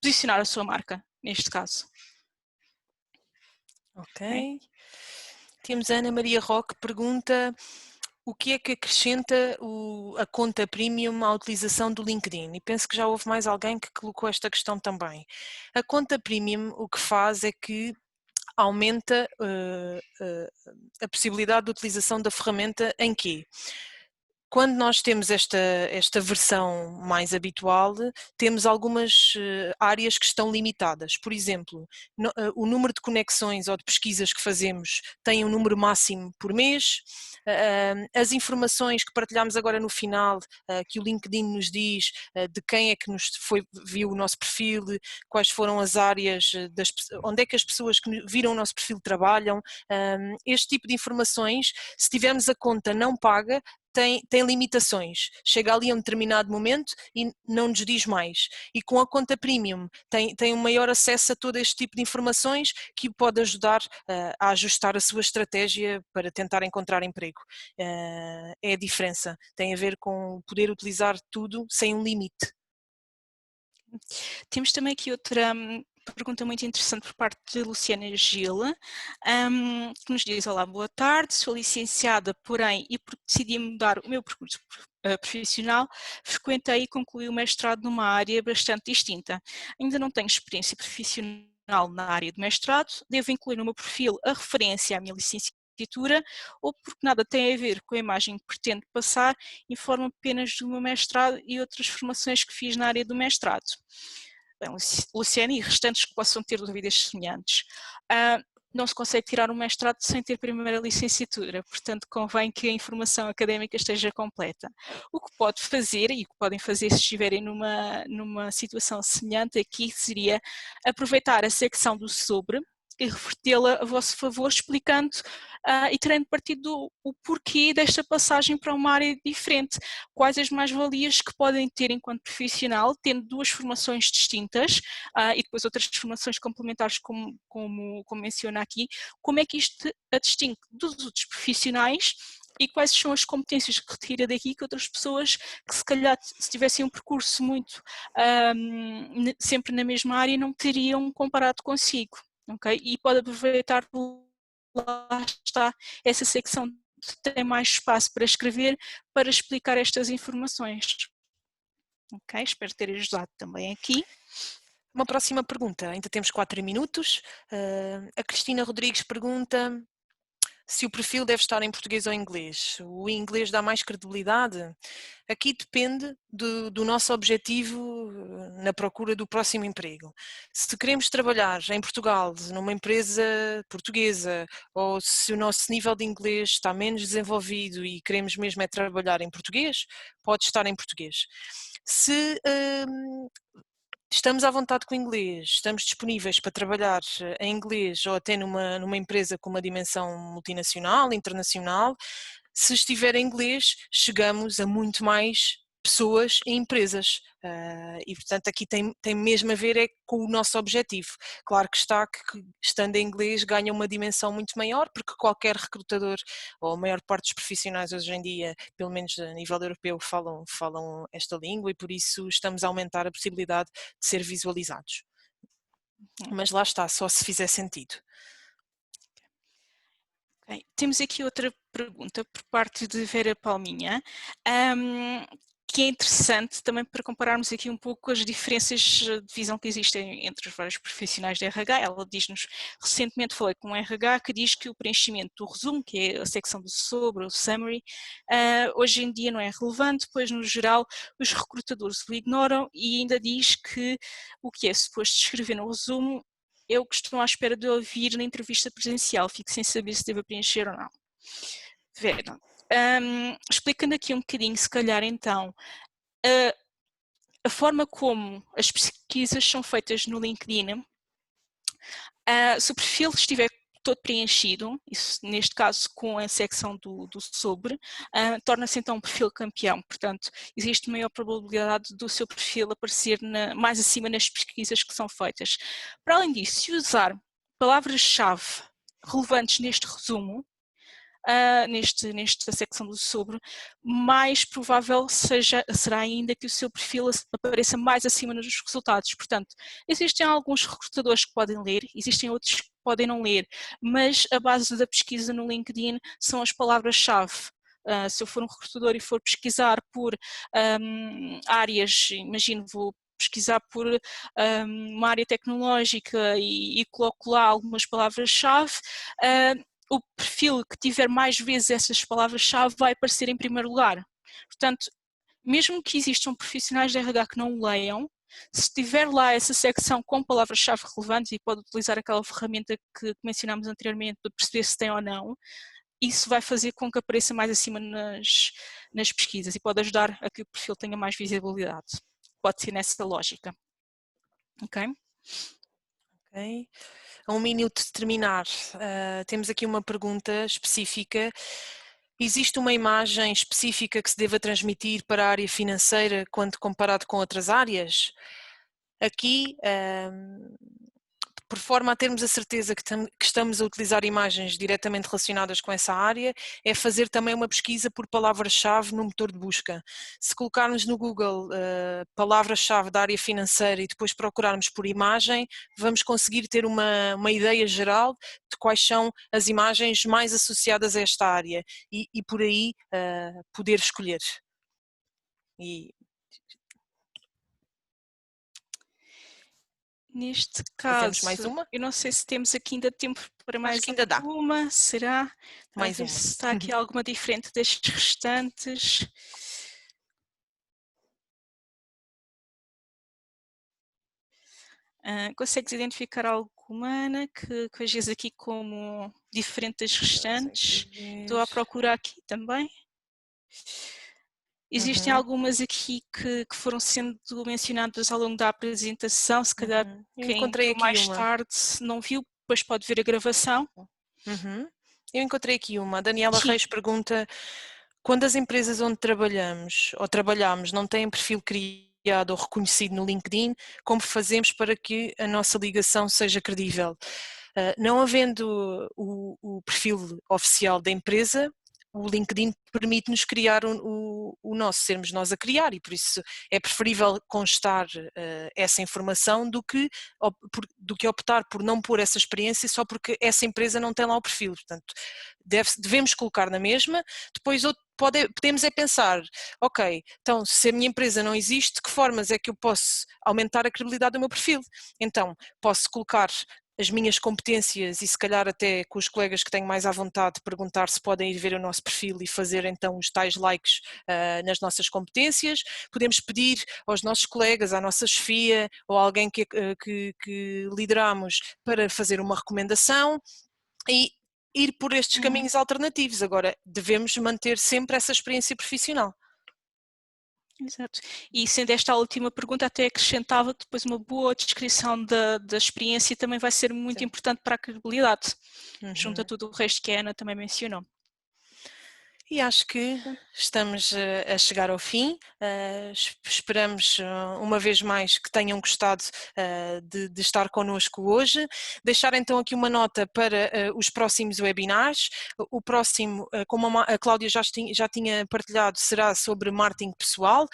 posicionar a sua marca, neste caso. Ok. Temos a Ana Maria Roque que pergunta o que é que acrescenta a conta premium à utilização do LinkedIn? E penso que já houve mais alguém que colocou esta questão também. A conta premium o que faz é que aumenta a possibilidade de utilização da ferramenta em quê? Quando nós temos esta versão mais habitual, temos algumas áreas que estão limitadas. Por exemplo, o número de conexões ou de pesquisas que fazemos tem um número máximo por mês. As informações que partilhamos agora no final, que o LinkedIn nos diz de quem é que viu o nosso perfil, quais foram as áreas, onde é que as pessoas que viram o nosso perfil trabalham. Este tipo de informações, se tivermos a conta não paga, tem limitações, chega ali a um determinado momento e não nos diz mais. E com a conta premium tem um maior acesso a todo este tipo de informações que pode ajudar a ajustar a sua estratégia para tentar encontrar emprego. É a diferença, tem a ver com poder utilizar tudo sem um limite. Temos também aqui outra pergunta muito interessante por parte de Luciana Gil, que nos diz: olá, boa tarde, sou licenciada, porém, e porque decidi mudar o meu percurso profissional, frequentei e concluí o mestrado numa área bastante distinta. Ainda não tenho experiência profissional na área de mestrado, devo incluir no meu perfil a referência à minha licenciatura, ou porque nada tem a ver com a imagem que pretendo passar, informo apenas do meu mestrado e outras formações que fiz na área do mestrado. Bem, Luciana e restantes que possam ter dúvidas semelhantes. Não se consegue tirar um mestrado sem ter primeira licenciatura, portanto convém que a informação académica esteja completa. O que pode fazer, e o que podem fazer se estiverem numa situação semelhante aqui, seria aproveitar a secção do sobre e revertê-la a vosso favor, explicando e tirando partido o porquê desta passagem para uma área diferente, quais as mais-valias que podem ter enquanto profissional, tendo duas formações distintas e depois outras formações complementares, como menciona aqui, como é que isto a distingue dos outros profissionais e quais são as competências que retira daqui que outras pessoas que se calhar se tivessem um percurso muito sempre na mesma área não teriam comparado consigo. Okay? E pode aproveitar, lá está, essa secção tem mais espaço para escrever, para explicar estas informações. Ok, espero ter ajudado também aqui. Uma próxima pergunta, ainda temos 4 minutos. A Cristina Rodrigues pergunta se o perfil deve estar em português ou inglês. O inglês dá mais credibilidade? Aqui depende do nosso objetivo na procura do próximo emprego. Se queremos trabalhar em Portugal, numa empresa portuguesa, ou se o nosso nível de inglês está menos desenvolvido e queremos mesmo é trabalhar em português, pode estar em português. Se estamos à vontade com o inglês, estamos disponíveis para trabalhar em inglês ou até numa empresa com uma dimensão multinacional, internacional, se estiver em inglês, chegamos a muito mais pessoas e empresas. E portanto aqui tem mesmo a ver é com o nosso objetivo. Claro que está que estando em inglês ganha uma dimensão muito maior, porque qualquer recrutador, ou a maior parte dos profissionais hoje em dia, pelo menos a nível europeu, falam esta língua e por isso estamos a aumentar a possibilidade de ser visualizados. Mas lá está, só se fizer sentido. Okay. Temos aqui outra pergunta por parte de Vera Palminha, que é interessante também para compararmos aqui um pouco as diferenças de visão que existem entre os vários profissionais de RH. Ela diz-nos, recentemente falei com um RH que diz que o preenchimento do resumo, que é a secção do sobre, o summary, hoje em dia não é relevante, pois no geral os recrutadores o ignoram e ainda diz que o que é suposto escrever no resumo é o que estão à espera de ouvir na entrevista presencial, fico sem saber se devo preencher ou não. Vera, explicando aqui um bocadinho, se calhar então, a forma como as pesquisas são feitas no LinkedIn, se o perfil estiver todo preenchido, isso, neste caso com a secção do sobre, torna-se então um perfil campeão, portanto existe maior probabilidade do seu perfil aparecer mais acima nas pesquisas que são feitas. Para além disso, se usar palavras-chave relevantes neste resumo, nesta secção do sobre, mais provável será ainda que o seu perfil apareça mais acima nos resultados. Portanto, existem alguns recrutadores que podem ler, existem outros que podem não ler, mas a base da pesquisa no LinkedIn são as palavras-chave. Se eu for um recrutador e for pesquisar por áreas, imagino, vou pesquisar por uma área tecnológica e coloco lá algumas palavras-chave, o perfil que tiver mais vezes essas palavras-chave vai aparecer em primeiro lugar. Portanto, mesmo que existam profissionais de RH que não leiam, se tiver lá essa secção com palavras-chave relevantes e pode utilizar aquela ferramenta que mencionámos anteriormente para perceber se tem ou não, isso vai fazer com que apareça mais acima nas pesquisas e pode ajudar a que o perfil tenha mais visibilidade. Pode ser nessa lógica. Ok? Ok. A 1 minuto de terminar, temos aqui uma pergunta específica. Existe uma imagem específica que se deva transmitir para a área financeira quando comparado com outras áreas? Aqui, por forma a termos a certeza que estamos a utilizar imagens diretamente relacionadas com essa área, é fazer também uma pesquisa por palavra-chave no motor de busca. Se colocarmos no Google palavra-chave da área financeira e depois procurarmos por imagem, vamos conseguir ter uma ideia geral de quais são as imagens mais associadas a esta área e por aí poder escolher. Neste caso, temos mais uma? Eu não sei se temos aqui ainda tempo para mais ainda dá. uma, será? Mais uma. Se está aqui alguma diferente destes restantes. Consegues identificar alguma, Ana, que vejas aqui como diferente das restantes? Estou à procura aqui também. Existem algumas aqui que foram sendo mencionadas ao longo da apresentação, se calhar quem entrou mais tarde não viu, depois pode ver a gravação. Eu encontrei aqui uma. A Daniela Reis pergunta: quando as empresas onde trabalhamos ou trabalhamos não têm perfil criado ou reconhecido no LinkedIn, como fazemos para que a nossa ligação seja credível? Não havendo o perfil oficial da empresa, o LinkedIn permite-nos criar o nosso, sermos nós a criar, e por isso é preferível constar essa informação do que optar por não pôr essa experiência só porque essa empresa não tem lá o perfil. Portanto, devemos colocar na mesma. Depois podemos é pensar, ok, então se a minha empresa não existe, de que formas é que eu posso aumentar a credibilidade do meu perfil? Então, posso colocar as minhas competências e se calhar até com os colegas que tenho mais à vontade perguntar se podem ir ver o nosso perfil e fazer então os tais likes nas nossas competências. Podemos pedir aos nossos colegas, à nossa chefia ou a alguém que lideramos para fazer uma recomendação e ir por estes caminhos alternativos. Agora, devemos manter sempre essa experiência profissional. Exato. E sendo esta a última pergunta, até acrescentava que depois uma boa descrição da experiência também vai ser muito importante para a credibilidade, junto a tudo o resto que a Ana também mencionou. E acho que estamos a chegar ao fim. Esperamos uma vez mais que tenham gostado de estar connosco hoje. Deixar então aqui uma nota para os próximos webinars. O próximo, como a Cláudia já tinha partilhado, será sobre marketing pessoal,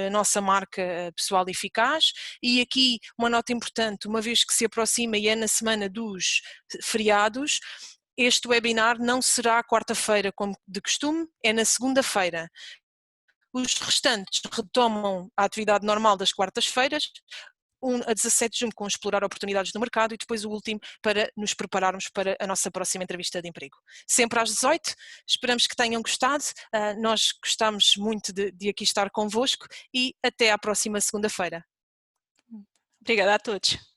a nossa marca pessoal eficaz. E aqui uma nota importante, uma vez que se aproxima e é na semana dos feriados, este webinar não será quarta-feira como de costume, é na segunda-feira. Os restantes retomam a atividade normal das quartas-feiras, a 17 de junho com explorar oportunidades no mercado e depois o último para nos prepararmos para a nossa próxima entrevista de emprego. Sempre às 18, esperamos que tenham gostado, nós gostamos muito de aqui estar convosco e até à próxima segunda-feira. Obrigada a todos.